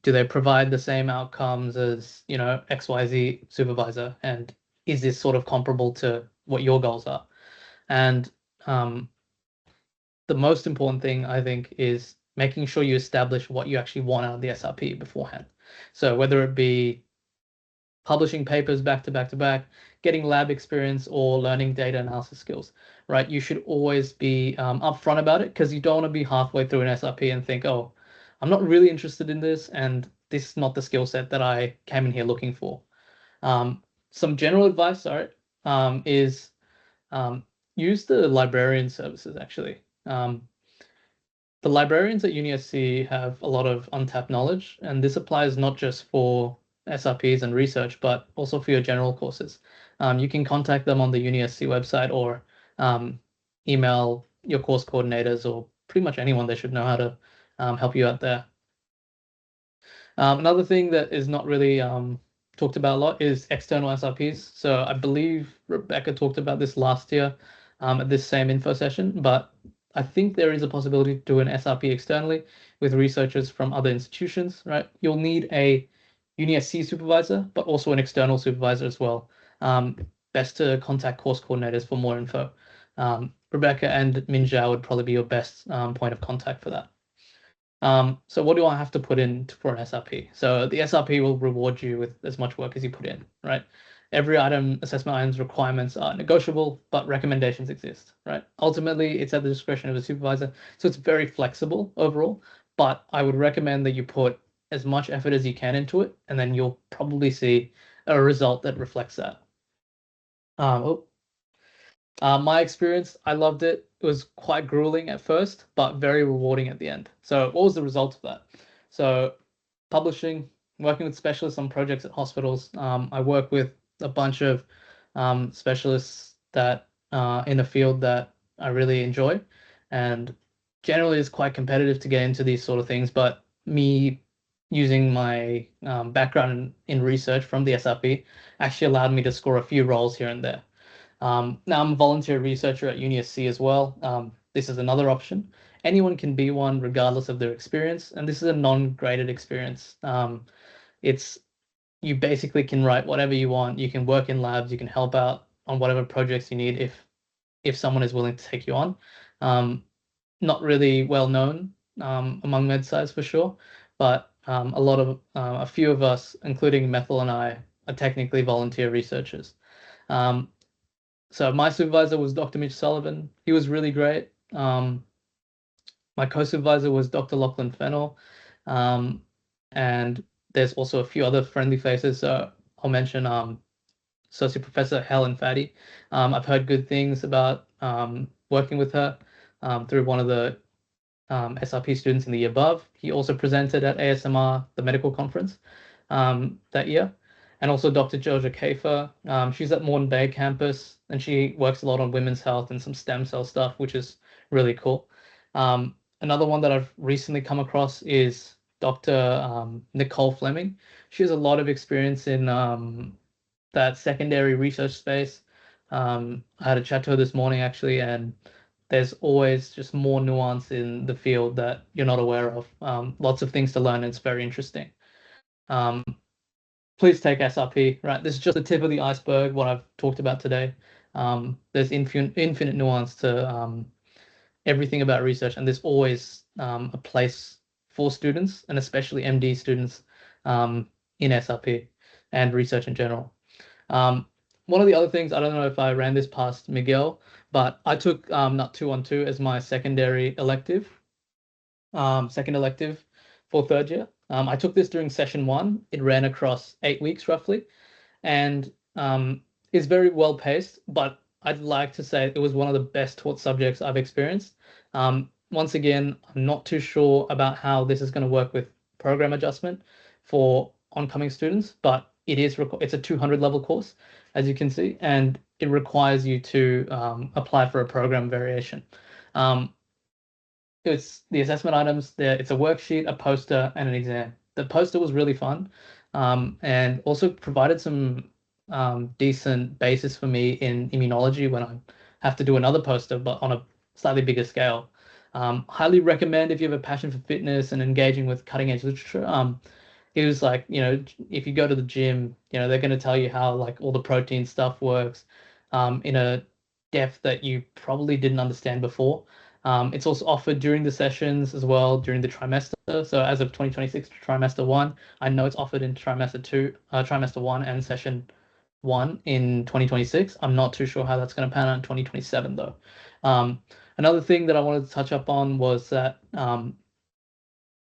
they provide the same outcomes as, XYZ supervisor? And is this sort of comparable to what your goals are? And the most important thing, I think, is making sure you establish what you actually want out of the SRP beforehand. So whether it be publishing papers back to back to back, getting lab experience, or learning data analysis skills, right? You should always be upfront about it, because you don't want to be halfway through an SRP and think, oh, I'm not really interested in this, and this is not the skill set that I came in here looking for. Some general advice, is use the librarian services, actually. The librarians at UniSC have a lot of untapped knowledge, and this applies not just for SRPs and research, but also for your general courses. You can contact them on the UniSC website, or email your course coordinators, or pretty much anyone. They should know how to help you out there. Another thing that is not really talked about a lot is external SRPs. So I believe Rebecca talked about this last year at this same info session, but I think there is a possibility to do an SRP externally with researchers from other institutions, right? You'll need a UniSC supervisor, but also an external supervisor as well. Best to contact course coordinators for more info. Rebecca and Minjao would probably be your best point of contact for that. So what do I have to put in for an SRP? So the SRP will reward you with as much work as you put in, right? Every assessment item's requirements are negotiable, but recommendations exist, right? Ultimately, it's at the discretion of the supervisor, so it's very flexible overall, but I would recommend that you put as much effort as you can into it, and then you'll probably see a result that reflects that. My experience, I loved it. It was quite grueling at first, but very rewarding at the end. So what was the result of that? So publishing, working with specialists on projects at hospitals. I work with a bunch of specialists that in a field that I really enjoy, and generally it's quite competitive to get into these sort of things. But me using my background in research from the SRP actually allowed me to score a few roles here and there. Now I'm a volunteer researcher at UniSC as well. This is another option. Anyone can be one regardless of their experience, and this is a non-graded experience. You basically can write whatever you want. You can work in labs. You can help out on whatever projects you need if someone is willing to take you on. Not really well known among med science for sure, but a few of us, including Methul and I, are technically volunteer researchers. So my supervisor was Dr. Mitch Sullivan. He was really great. My co-supervisor was Dr. Lachlan Fennell. And there's also a few other friendly faces. So I'll mention Associate Professor Helen Fatty. I've heard good things about working with her through one of the SRP students in the year above. He also presented at ASMR, the medical conference that year. And also Dr. Georgia Kafer. She's at Moreton Bay campus, and she works a lot on women's health and some stem cell stuff, which is really cool. Another one that I've recently come across is Dr. Nicole Fleming. She has a lot of experience in that secondary research space. I had a chat to her this morning, actually, and there's always just more nuance in the field that you're not aware of. Lots of things to learn, and it's very interesting. Please take SRP, right? This is just the tip of the iceberg, what I've talked about today. There's infinite nuance to everything about research, and there's always a place for students, and especially MD students in SRP and research in general. One of the other things, I don't know if I ran this past Miguel, but I took NUT 212 as my second elective for third year. I took this during session 1. It ran across 8 weeks roughly, and is very well paced, but I'd like to say it was one of the best taught subjects I've experienced. Once again, I'm not too sure about how this is going to work with program adjustment for oncoming students, but it's a 200 level course, as you can see, and it requires you to apply for a program variation. It's the assessment items there. It's a worksheet, a poster, and an exam. The poster was really fun, and also provided some decent basis for me in immunology when I have to do another poster, but on a slightly bigger scale. Highly recommend if you have a passion for fitness and engaging with cutting edge literature. It was like, if you go to the gym, they're going to tell you how like all the protein stuff works in a depth that you probably didn't understand before. It's also offered during the sessions as well during the trimester. So as of 2026 trimester 1, I know it's offered in trimester 1 and session 1 in 2026. I'm not too sure how that's going to pan out in 2027 though. Another thing that I wanted to touch up on was that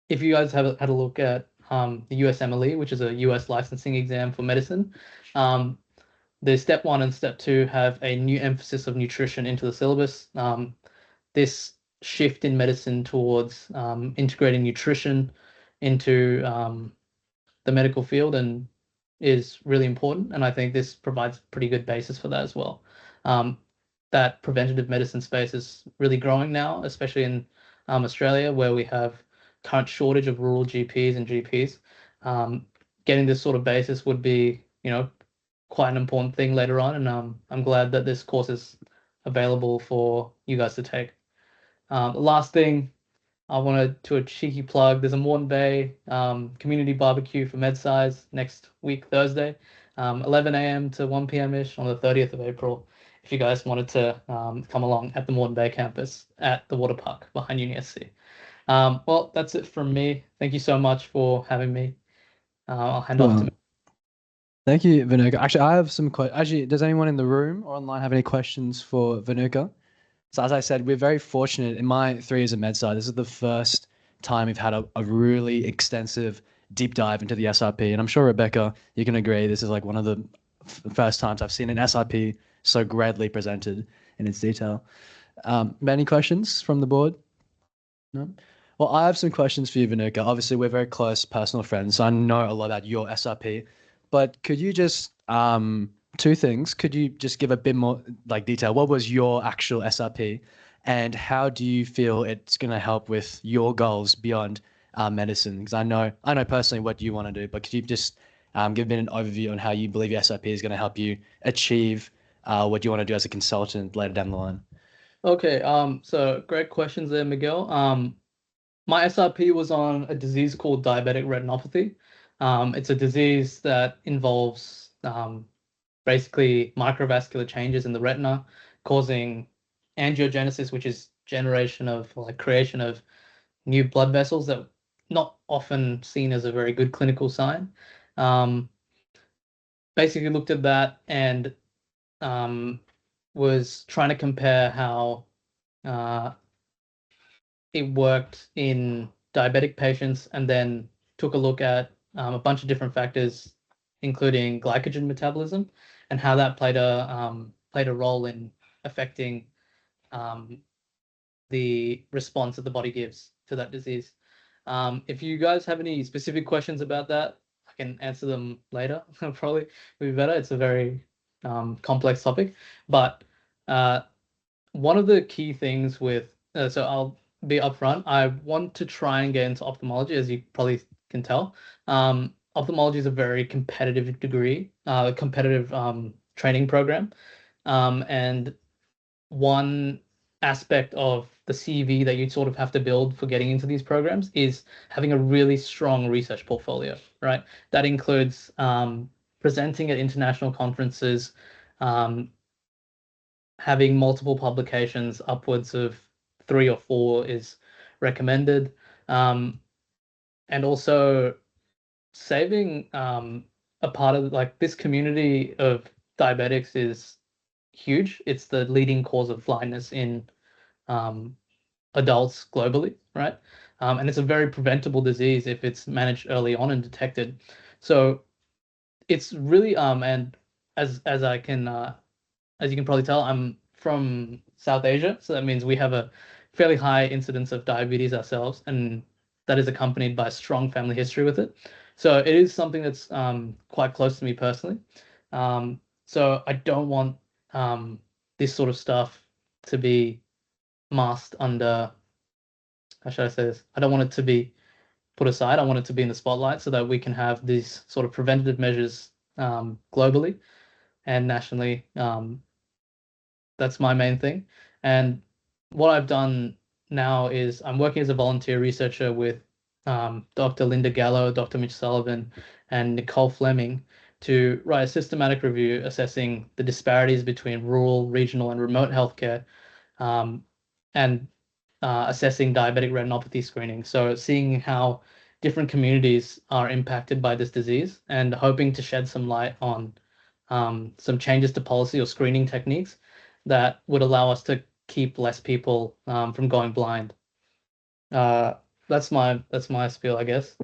if you guys have had a look at the USMLE, which is a US licensing exam for medicine, the step 1 and step 2 have a new emphasis of nutrition into the syllabus. This shift in medicine towards integrating nutrition into the medical field and is really important, and I think this provides a pretty good basis for that as well. That preventative medicine space is really growing now, especially in Australia, where we have current shortage of rural GPs and GPs. Getting this sort of basis would be, quite an important thing later on, and I'm glad that this course is available for you guys to take. The last thing I wanted to a cheeky plug, there's a Moreton Bay community barbecue for MedSci's next week, Thursday, 11 a.m. to 1 p.m.-ish on the 30th of April. If you guys wanted to come along at the Moreton Bay campus at the water park behind UniSC. Well, that's it from me. Thank you so much for having me. I'll hand off to Thank you, Vinuka. Actually, I have some questions. Actually, does anyone in the room or online have any questions for Vinuka? So as I said, we're very fortunate. In my 3 years of MedSci, this is the first time we've had a really extensive deep dive into the SRP. And I'm sure, Rebecca, you can agree, this is like one of the first times I've seen an SRP so greatly presented in its detail. Any questions from the board? No? Well, I have some questions for you, Vinuka. Obviously, we're very close personal friends, so I know a lot about your SRP. But could you just, 2 things, could you just give a bit more like detail? What was your actual SRP and how do you feel it's going to help with your goals beyond medicine? Because I know personally what you want to do, but could you just give me an overview on how you believe your SRP is going to help you achieve what you want to do as a consultant later down the line? Okay, so great questions there, Miguel. My SRP was on a disease called diabetic retinopathy. It's a disease that involves basically microvascular changes in the retina, causing angiogenesis, which is creation of new blood vessels that not often seen as a very good clinical sign. Basically looked at that and was trying to compare how it worked in diabetic patients, and then took a look at a bunch of different factors, including glycogen metabolism, and how that played a role in affecting the response that the body gives to that disease. If you guys have any specific questions about that, I can answer them later. Probably would be better. It's a very complex topic, but one of the key things with so I'll be upfront. I want to try and get into ophthalmology, as you probably can tell. Ophthalmology is a very competitive training program, and one aspect of the CV that you sort of have to build for getting into these programs is having a really strong research portfolio, right? That includes presenting at international conferences, having multiple publications, upwards of 3 or 4 is recommended, and also saving a part of like this community of diabetics is huge. It's the leading cause of blindness in adults globally, right? and it's a very preventable disease if it's managed early on and detected. So it's really and as I can as you can probably tell, I'm from South Asia, so that means we have a fairly high incidence of diabetes ourselves, and that is accompanied by a strong family history with it. So it is something that's quite close to me personally. So I don't want this sort of stuff to be masked under, how should I say this? I don't want it to be put aside. I want it to be in the spotlight so that we can have these sort of preventative measures globally and nationally. That's my main thing. And what I've done now is I'm working as a volunteer researcher with Dr. Linda Gallo, Dr. Mitch Sullivan, and Nicole Fleming to write a systematic review assessing the disparities between rural, regional, and remote healthcare, and assessing diabetic retinopathy screening. So seeing how different communities are impacted by this disease and hoping to shed some light on some changes to policy or screening techniques that would allow us to keep less people from going blind. That's my spiel, I guess.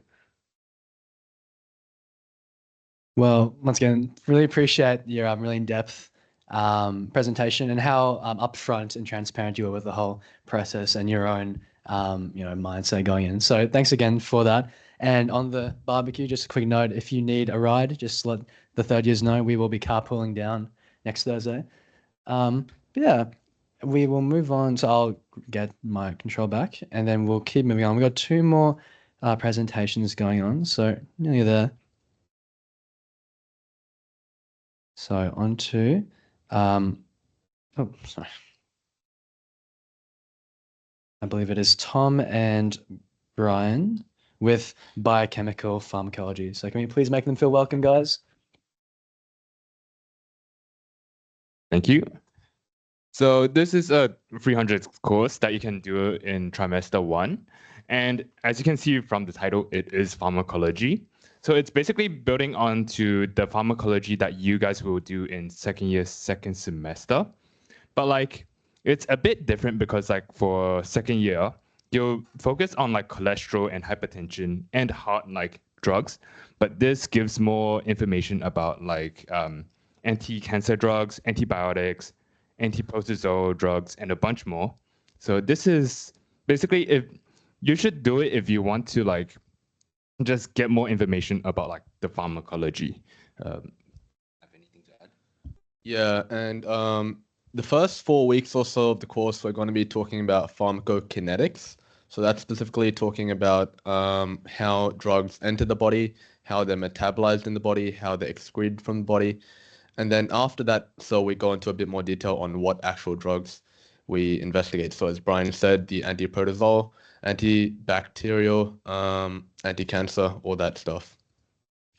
Well, once again, really appreciate your really in-depth presentation and how upfront and transparent you were with the whole process and your own mindset going in. So thanks again for that. And on the barbecue, just a quick note, if you need a ride, just let the third years know. We will be carpooling down next Thursday. But yeah, we will move on. So I'll get my control back and then we'll keep moving on. We've got two more presentations going on. So nearly there. So on to, oh, sorry. I believe it is Tom and Brian with Biochemical Pharmacology. So can we please make them feel welcome, guys? Thank you. So this is a 300 course that you can do in trimester 1. And as you can see from the title, it is pharmacology. So it's basically building onto the pharmacology that you guys will do in second year, second semester. But like, it's a bit different because like for second year, you'll focus on like cholesterol and hypertension and heart like drugs. But this gives more information about like anti-cancer drugs, antibiotics, anti-protozoal drugs, and a bunch more. So this is basically, if you should do it if you want to like just get more information about like the pharmacology. Have anything to add? Yeah, and the first 4 weeks or so of the course, we're going to be talking about pharmacokinetics. So that's specifically talking about how drugs enter the body, how they're metabolized in the body, how they're excreted from the body. And then after that, so we go into a bit more detail on what actual drugs we investigate. So as Brian said, the anti-protozoal, antibacterial, anti-cancer, all that stuff.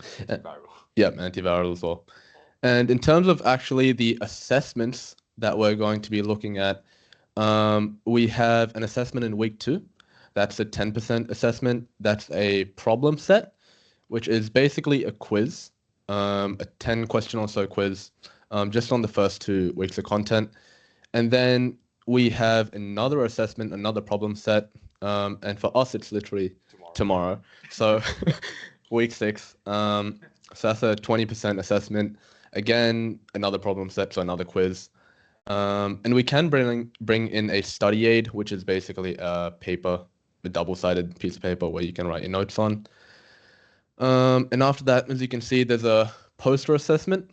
Antiviral. Yeah, antiviral as well. And in terms of actually the assessments that we're going to be looking at, we have an assessment in week 2. That's a 10% assessment. That's a problem set, which is basically a quiz, a 10 question or so quiz, just on the first 2 weeks of content. And then we have another assessment, another problem set. And for us, it's literally tomorrow. So week 6. So that's a 20% assessment. Again, another problem set, so another quiz. And we can bring in a study aid, which is basically a paper, a double-sided piece of paper where you can write your notes on. And after that, as you can see, there's a poster assessment.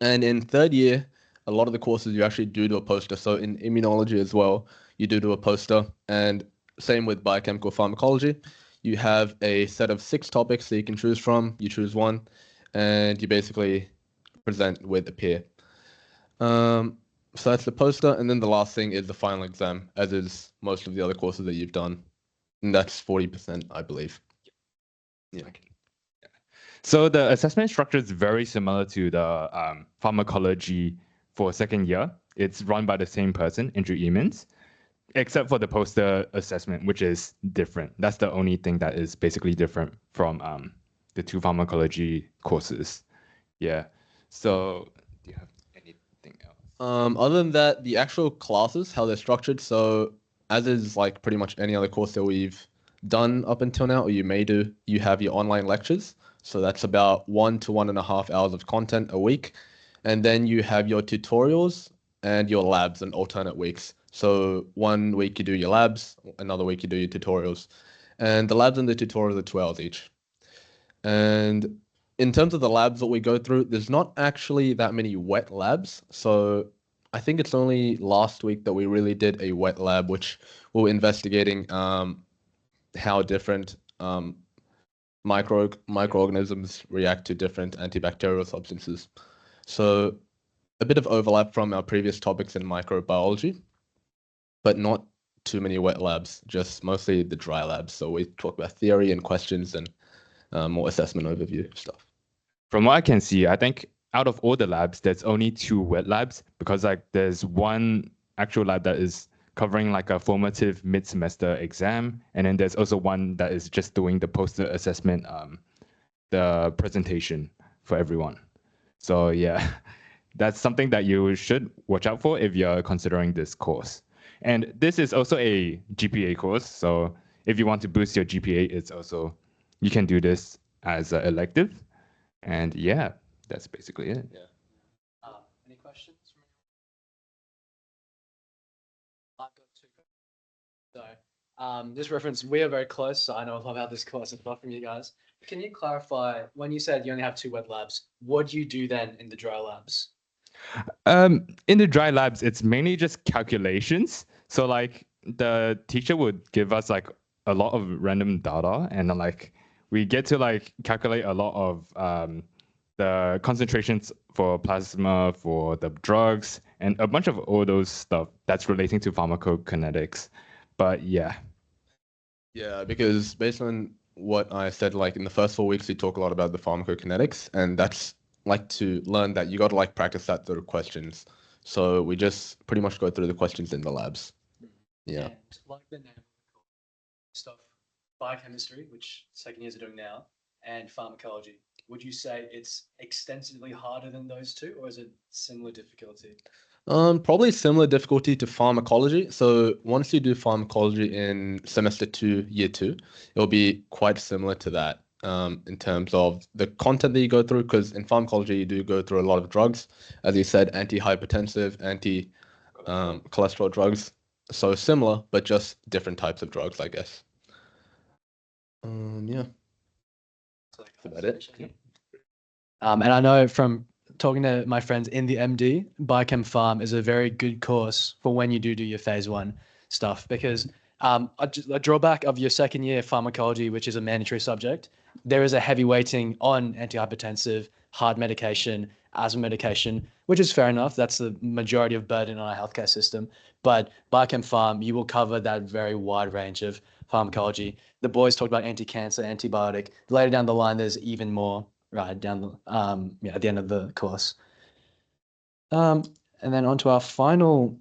And in third year, a lot of the courses you actually do a poster. So in immunology as well, you do a poster. And same with biochemical pharmacology. You have a set of 6 topics that you can choose from. You choose one, and you basically present with a peer. So that's the poster. And then the last thing is the final exam, as is most of the other courses that you've done. And that's 40%, I believe. Yeah. Okay. Yeah. So the assessment structure is very similar to the pharmacology for second year. It's run by the same person, Andrew Emons, except for the poster assessment, which is different. That's the only thing that is basically different from the 2 pharmacology courses. Yeah. So do you have anything else? Other than that, the actual classes, how they're structured. So as is like pretty much any other course that we've done up until now, or you may do, you have your online lectures. So that's about 1 to 1.5 hours of content a week. And then you have your tutorials and your labs on alternate weeks. So one week you do your labs, another week you do your tutorials. And the labs and the tutorials are 2 hours each. And in terms of the labs that we go through, there's not actually that many wet labs. So I think it's only last week that we really did a wet lab, which we were investigating how different microorganisms react to different antibacterial substances. So a bit of overlap from our previous topics in microbiology, but not too many wet labs, just mostly the dry labs. So we talk about theory and questions and more assessment overview stuff. From what I can see, I think out of all the labs, there's only 2 wet labs because like there's one actual lab that is covering like a formative mid-semester exam, and then there's also one that is just doing the poster assessment, the presentation for everyone. So yeah, that's something that you should watch out for if you're considering this course. And this is also a GPA course, so if you want to boost your GPA, it's also, you can do this as an elective. And yeah, that's basically it. Yeah. Any questions? I've got 2 questions. So, this reference, we are very close, so I know a lot about this course as well from you guys. Can you clarify, when you said you only have 2 wet labs, what do you do then in the dry labs? In the dry labs, it's mainly just calculations. So like the teacher would give us like a lot of random data, and then like we get to like calculate a lot of the concentrations for plasma, for the drugs, and a bunch of all those stuff that's relating to pharmacokinetics. But yeah. Yeah, because based on what I said, like in the first 4 weeks, we talk a lot about the pharmacokinetics, and that's like to learn that you got to like practice that through questions. So we just pretty much go through the questions in the labs. Yeah. And like the name of the course, stuff, biochemistry, which second years are doing now, and pharmacology. Would you say it's extensively harder than those 2, or is it similar difficulty? Probably similar difficulty to pharmacology. So once you do pharmacology in semester 2, year 2, it'll be quite similar to that in terms of the content that you go through, because in pharmacology, you do go through a lot of drugs. As you said, antihypertensive, anti-cholesterol drugs. So similar, but just different types of drugs, I guess. Yeah. That's about it. Yeah. And I know from talking to my friends in the MD, Biochem Pharm is a very good course for when you do your phase 1 stuff, because a drawback of your second year pharmacology, which is a mandatory subject, there is a heavy weighting on antihypertensive, heart medication, asthma medication, which is fair enough. That's the majority of burden on our healthcare system. But Biochem Pharm, you will cover that very wide range of pharmacology. The boys talked about anti-cancer, antibiotic. Later down the line, there's even more right down the at the end of the course. And then on to our final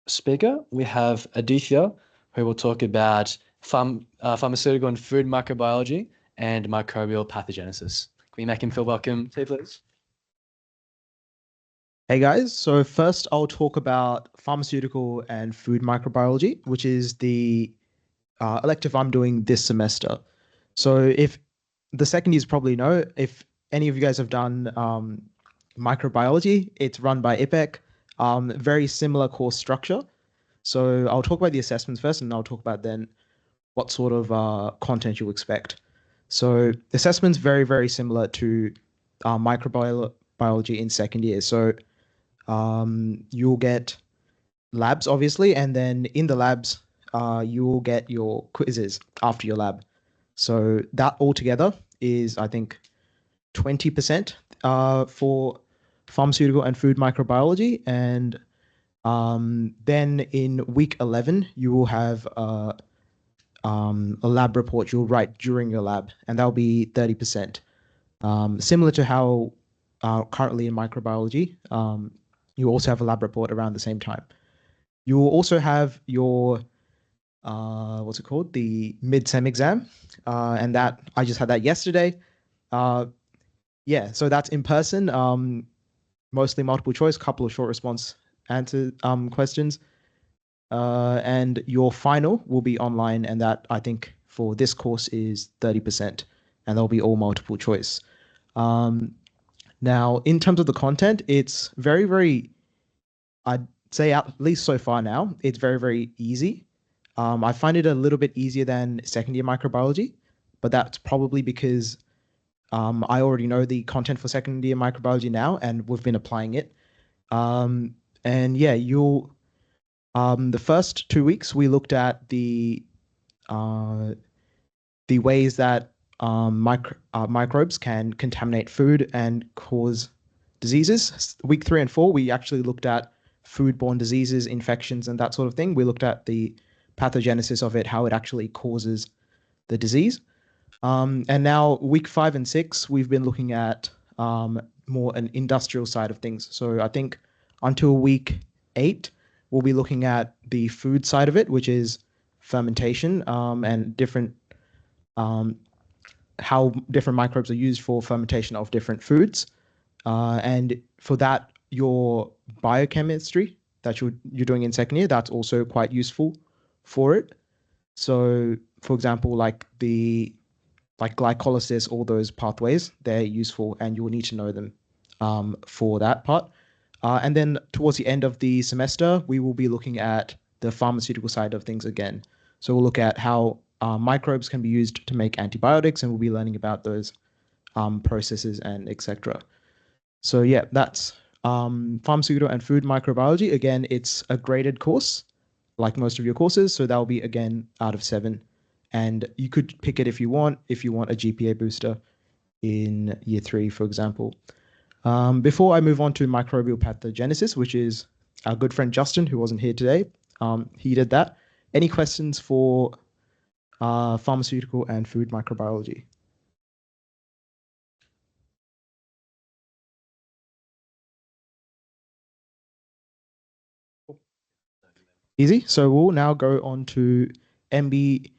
speaker, we have Adithya, who will talk about pharmaceutical and food microbiology and microbial pathogenesis. Can we make him feel welcome, please? Hey guys, so first I'll talk about pharmaceutical and food microbiology, which is the elective I'm doing this semester. So if the second years probably know, if any of you guys have done microbiology, it's run by IPEC, very similar course structure. So I'll talk about the assessments first, and I'll talk about then what sort of content you'll expect. So assessments very, very similar to microbiology in second year. So you'll get labs, obviously, and then in the labs, you will get your quizzes after your lab. So that altogether is, I think, 20% for pharmaceutical and food microbiology. And then in week 11, you will have a lab report you'll write during your lab, and that'll be 30%. Similar to how currently in microbiology, you also have a lab report around the same time. You will also have your what's it called? The mid-sem exam, and that I just had that yesterday. Yeah, so that's in person, mostly multiple choice, couple of short response answer questions, and your final will be online, and that I think for this course is 30%, and they'll be all multiple choice. Now, in terms of the content, it's very, very, I'd say at least so far now, it's very, very easy. I find it a little bit easier than second year microbiology, but that's probably because I already know the content for second year microbiology now, and we've been applying it. And yeah, the first 2 weeks we looked at the ways that microbes can contaminate food and cause diseases. Week 3 and 4, we actually looked at foodborne diseases, infections, and that sort of thing. We looked at the pathogenesis of it, how it actually causes the disease. And now week 5 and 6, we've been looking at more an industrial side of things. So I think until week 8, we'll be looking at the food side of it, which is fermentation and different how different microbes are used for fermentation of different foods. And for that, your biochemistry that you're doing in second year, that's also quite useful for it. So, for example, like glycolysis, all those pathways, they're useful, and you will need to know them for that part. And then towards the end of the semester, we will be looking at the pharmaceutical side of things again. So we'll look at how microbes can be used to make antibiotics, and we'll be learning about those processes and etc. So yeah, that's pharmaceutical and food microbiology. Again, it's a graded course, like most of your courses. So that'll be, again, out of 7. And you could pick it if you want a GPA booster in year 3, for example. Before I move on to microbial pathogenesis, which is our good friend Justin, who wasn't here today, he did that. Any questions for pharmaceutical and food microbiology? Easy. So we'll now go on to MTB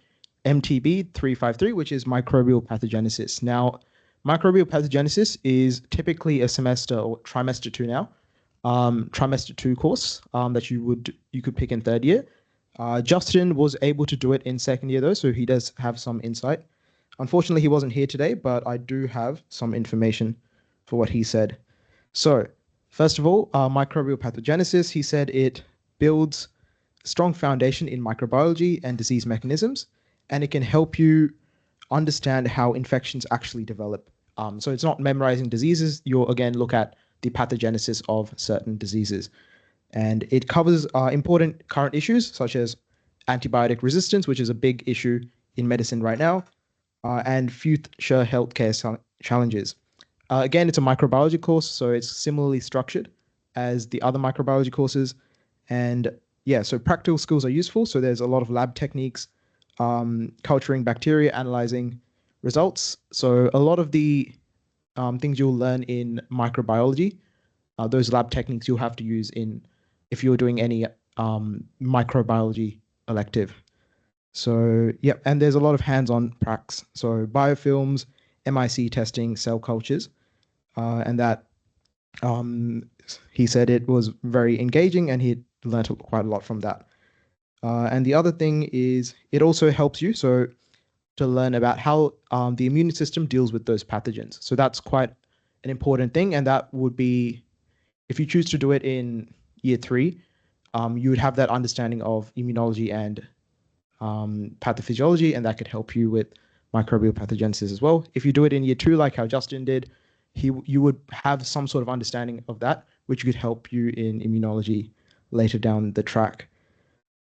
353, which is microbial pathogenesis. Now, microbial pathogenesis is typically a semester or trimester 2 now, trimester 2 course that you could pick in third year. Justin was able to do it in second year though, so he does have some insight. Unfortunately, he wasn't here today, but I do have some information for what he said. So, first of all, microbial pathogenesis, he said it builds a strong foundation in microbiology and disease mechanisms, and it can help you understand how infections actually develop. So it's not memorizing diseases. You'll again look at the pathogenesis of certain diseases. And it covers important current issues such as antibiotic resistance, which is a big issue in medicine right now, and future healthcare challenges. Again, it's a microbiology course, so it's similarly structured as the other microbiology courses. And yeah, so practical skills are useful. So there's a lot of lab techniques, culturing bacteria, analyzing results. So a lot of the things you'll learn in microbiology, those lab techniques you'll have to use if you're doing any microbiology elective. So yeah, and there's a lot of hands-on pracs. So biofilms, MIC testing, cell cultures, and that he said it was very engaging and he learned quite a lot from that. And the other thing is it also helps you to learn about how the immune system deals with those pathogens. So that's quite an important thing, and that would be, if you choose to do it in year 3, you would have that understanding of immunology and pathophysiology, and that could help you with microbial pathogenesis as well. If you do it in year 2, like how Justin did, you would have some sort of understanding of that, which could help you in immunology later down the track.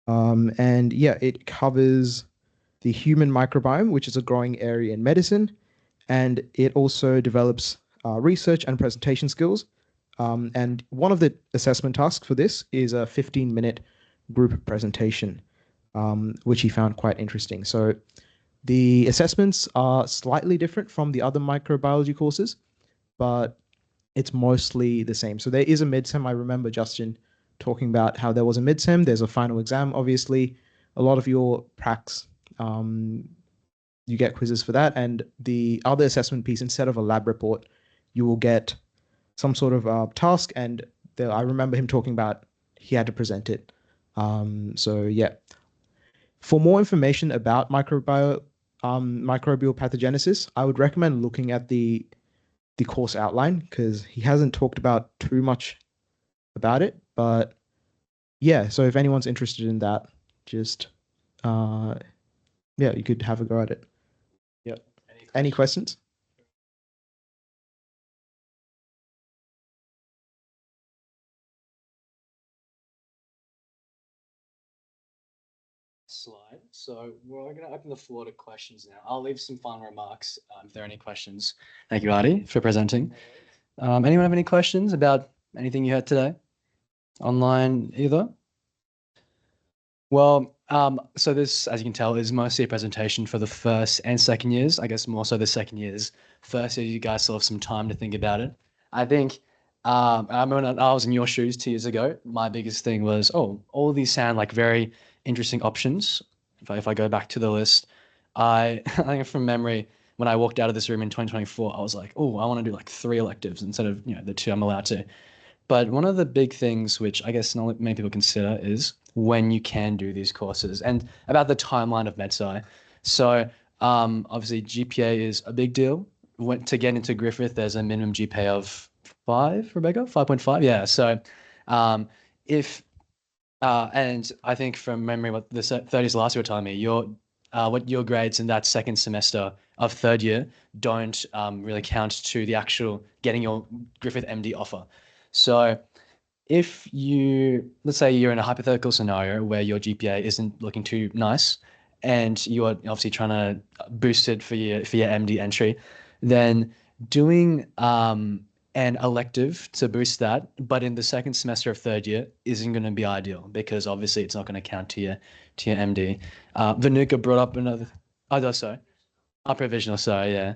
And yeah, it covers the human microbiome, which is a growing area in medicine, and it also develops research and presentation skills. And one of the assessment tasks for this is a 15-minute group presentation, which he found quite interesting. So the assessments are slightly different from the other microbiology courses, but it's mostly the same. So there is a midsem. I remember Justin talking about how there was a midsem. There's a final exam, obviously. A lot of your pracs, you get quizzes for that. And the other assessment piece, instead of a lab report, you will get some sort of task. And I remember him talking about he had to present it. So yeah. For more information about microbial microbial pathogenesis, I would recommend looking at the course outline because he hasn't talked about too much about it. But yeah, so if anyone's interested in that, just yeah, you could have a go at it. Yeah. Any questions? Slide. So we're going to open the floor to questions now. I'll leave some final remarks if there are any questions. Thank you, Adi, for presenting. Anyone have any questions about anything you heard today? Online either? Well, so this, as you can tell, is mostly a presentation for the first and second years. I guess more so the second years. First year, you guys still have some time to think about it. I think, I remember when I was in your shoes 2 years ago, my biggest thing was, oh, all these sound like very interesting options. If I go back to the list, I think from memory, when I walked out of this room in 2024, I was like, oh, I want to do like 3 electives instead of, the 2 I'm allowed to. But one of the big things, which I guess not many people consider, is when you can do these courses and about the timeline of MedSci. So obviously GPA is a big deal. To get into Griffith, there's a minimum GPA of 5, Rebecca? 5.5? Yeah. So if and I think from memory, what the 30s last year were telling me, what your grades in that second semester of third year don't really count to the actual getting your Griffith MD offer. So if let's say you're in a hypothetical scenario where your GPA isn't looking too nice and you are obviously trying to boost it for your MD entry, then doing an elective to boost that, but in the second semester of third year isn't going to be ideal because obviously it's not going to count to your MD. Vinuka brought up another. Oh, no, sorry. Provisional. Sorry, yeah.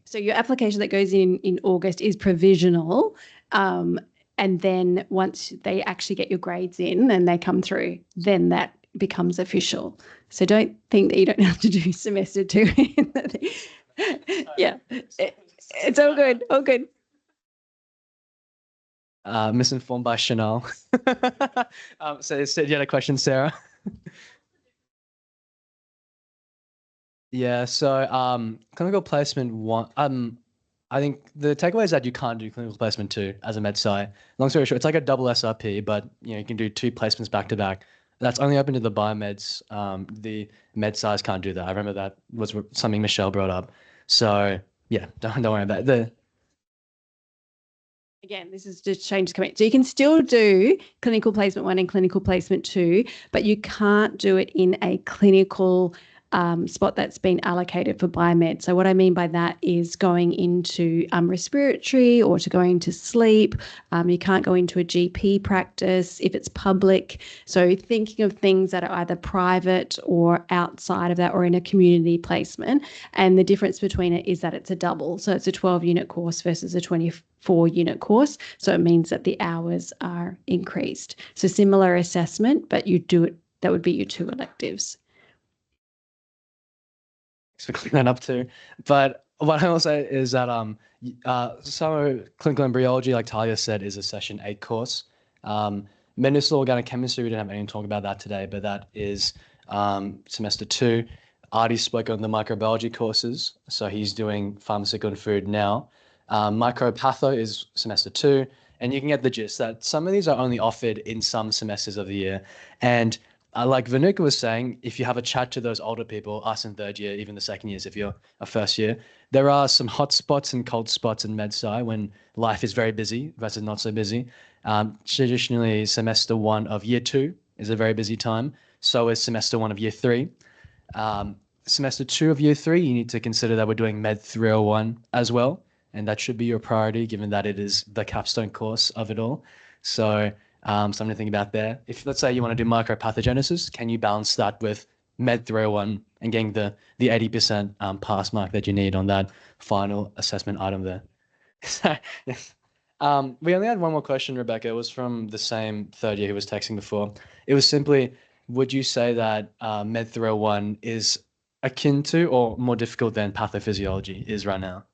So your application that goes in August is provisional, and then once they actually get your grades in and they come through, then that becomes official. So don't think that you don't have to do semester 2. Yeah, it's all good, all good. Misinformed by Chanel. So you had a question, Sarah? Yeah, so clinical placement 1, I think the takeaway is that you can't do clinical placement 2 as a med sci. Long story short, it's like a double SRP, but you can do 2 placements back to back. That's only open to the biomeds. The med scis can't do that. I remember that was something Michelle brought up. So yeah, don't worry about it. Again, this is just change comment. So you can still do clinical placement 1 and clinical placement 2, but you can't do it in a clinical spot that's been allocated for biomed. So what I mean by that is going into respiratory or to go into sleep. You can't go into a GP practice if it's public. So thinking of things that are either private or outside of that or in a community placement. And the difference between it is that it's a double. So it's a 12-unit course versus a 24-unit course. So it means that the hours are increased. So similar assessment, but you do it, that would be your 2 electives. For clearing that up too. But what I will say is that so clinical embryology, like Talia said, is a session 8 course. Medicinal organic chemistry, we didn't have anything to talk about that today, but that is semester 2. Artie spoke on the microbiology courses, so he's doing pharmaceutical and food now. Micropatho is semester 2, and you can get the gist that some of these are only offered in some semesters of the year. And like Vinuka was saying, if you have a chat to those older people, us in third year, even the second years, if you're a first year, there are some hot spots and cold spots in MedSci when life is very busy versus not so busy. Traditionally, semester 1 of year 2 is a very busy time. So is semester 1 of year 3. Semester 2 of year 3, you need to consider that we're doing Med 301 as well. And that should be your priority, given that it is the capstone course of it all. So something to think about there. If let's say you want to do micropathogenesis, can you balance that with Med 301 and getting the 80% pass mark that you need on that final assessment item there? So, we only had one more question, Rebecca. It was from the same third year who was texting before. It was simply, would you say that Med 301 is akin to or more difficult than pathophysiology is right now?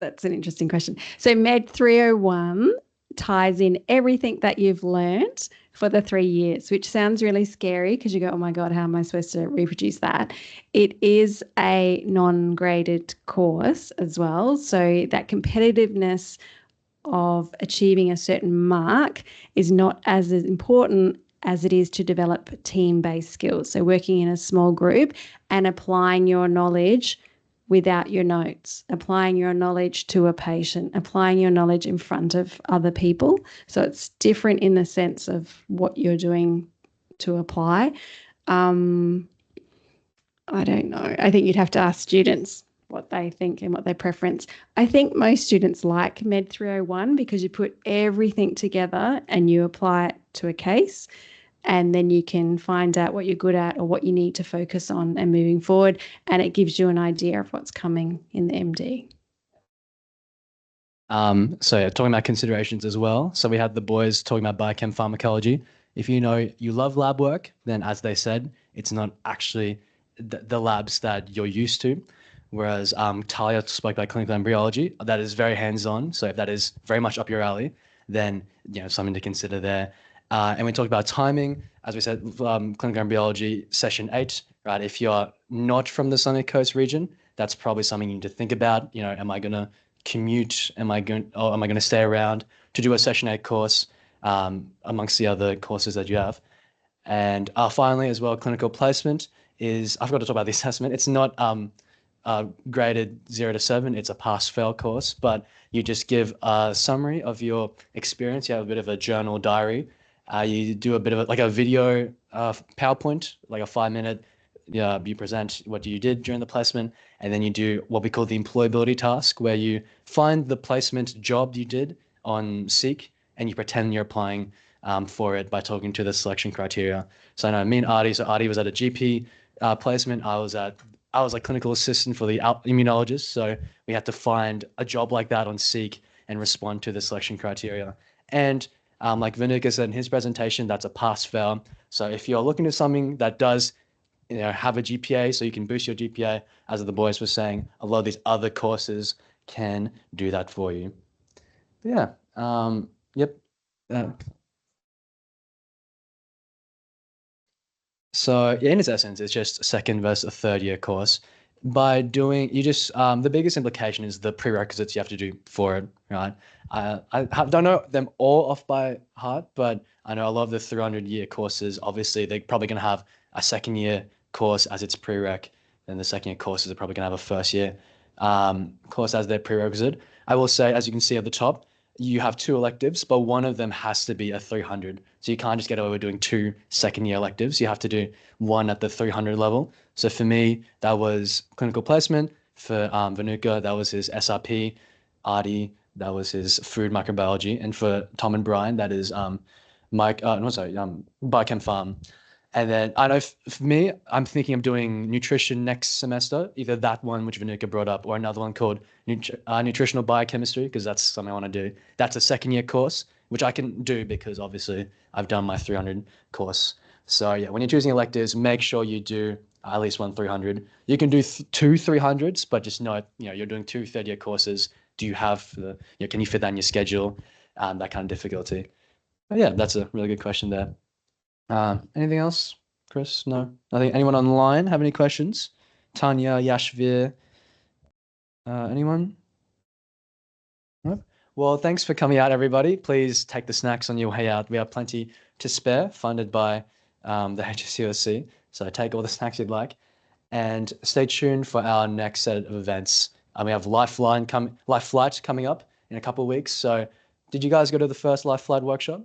That's an interesting question. So Med 301 ties in everything that you've learned for the 3 years, which sounds really scary because you go, oh my God, how am I supposed to reproduce that? It is a non-graded course as well. So that competitiveness of achieving a certain mark is not as important as it is to develop team-based skills. So working in a small group and applying your knowledge without your notes, applying your knowledge to a patient, applying your knowledge in front of other people. So it's different in the sense of what you're doing to apply. I don't know. I think you'd have to ask students what they think and what their preference. I think most students like Med 301 because you put everything together and you apply it to a case, and then you can find out what you're good at or what you need to focus on and moving forward, and it gives you an idea of what's coming in the MD. So yeah, talking about considerations as well. So we had the boys talking about biochem pharmacology. If you know you love lab work, then as they said, it's not actually the labs that you're used to. Whereas Talia spoke about clinical embryology, that is very hands-on. So if that is very much up your alley, then something to consider there. And we talked about timing, as we said, clinical embryology session 8, right? If you're not from the Sunny Coast region, that's probably something you need to think about. Am I going to commute? Am I going to stay around to do a session 8 course amongst the other courses that you have? And finally, as well, clinical placement is, I forgot to talk about the assessment. It's not graded 0 to 7. It's a pass-fail course, but you just give a summary of your experience. You have a bit of a journal diary. You do a bit of like a video PowerPoint, like a 5-minute. You present what you did during the placement, and then you do what we call the employability task, where you find the placement job you did on Seek, and you pretend you're applying for it by talking to the selection criteria. So I know me and Artie. So Artie was at a GP placement. I was like clinical assistant for the immunologist. So we had to find a job like that on Seek and respond to the selection criteria. And like Vinuka said in his presentation, that's a pass-fail. So if you're looking at something that does have a GPA, so you can boost your GPA, as the boys were saying, a lot of these other courses can do that for you. But yeah, yep. So in its essence, it's just a second versus a third year course. By doing, the biggest implication is the prerequisites you have to do for it, right? Don't know them all off by heart, but I know a lot of the 300-year courses, obviously, they're probably going to have a second year course as its prereq. Then the second year courses are probably going to have a first year course as their prerequisite. I will say, as you can see at the top, you have 2 electives, but one of them has to be a 300. So you can't just get away with doing 2 second-year electives. You have to do one at the 300 level. So for me, that was clinical placement. For Vinuka, that was his SRP. Artie, that was his food microbiology. And for Tom and Brian, that is Biochem Pharm. And then I know for me, I'm thinking of doing nutrition next semester, either that one, which Vinuka brought up, or another one called nutritional biochemistry, because that's something I want to do. That's a second year course, which I can do because obviously I've done my 300 course. So yeah, when you're choosing electives, make sure you do at least one 300. You can do 2 300s, but just know, you're doing 2 third-year courses. Do you have can you fit that in your schedule? That kind of difficulty. But yeah, that's a really good question there. Anything else, Chris? No, nothing. Anyone online have any questions? Tanya, Yashvir, anyone? No? Well, thanks for coming out, everybody. Please take the snacks on your way out. We have plenty to spare, funded by the HSUSC. So take all the snacks you'd like, and stay tuned for our next set of events. We have Life Flight coming up in a couple of weeks. So, did you guys go to the first Life Flight workshop?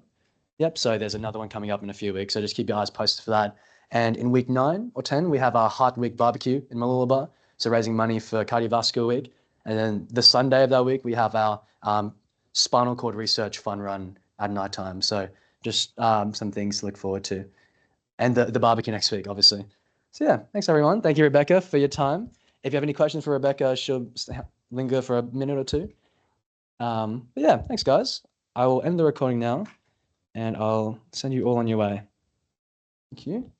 Yep, so there's another one coming up in a few weeks, so just keep your eyes posted for that. And in week 9 or 10, we have our Heart Week barbecue in Mooloolaba, so raising money for Cardiovascular Week. And then the Sunday of that week, we have our spinal cord research fun run at night time. So just some things to look forward to. And the barbecue next week, obviously. So yeah, thanks everyone. Thank you, Rebecca, for your time. If you have any questions for Rebecca, she'll linger for a minute or two. But yeah, thanks guys. I will end the recording now, and I'll send you all on your way. Thank you.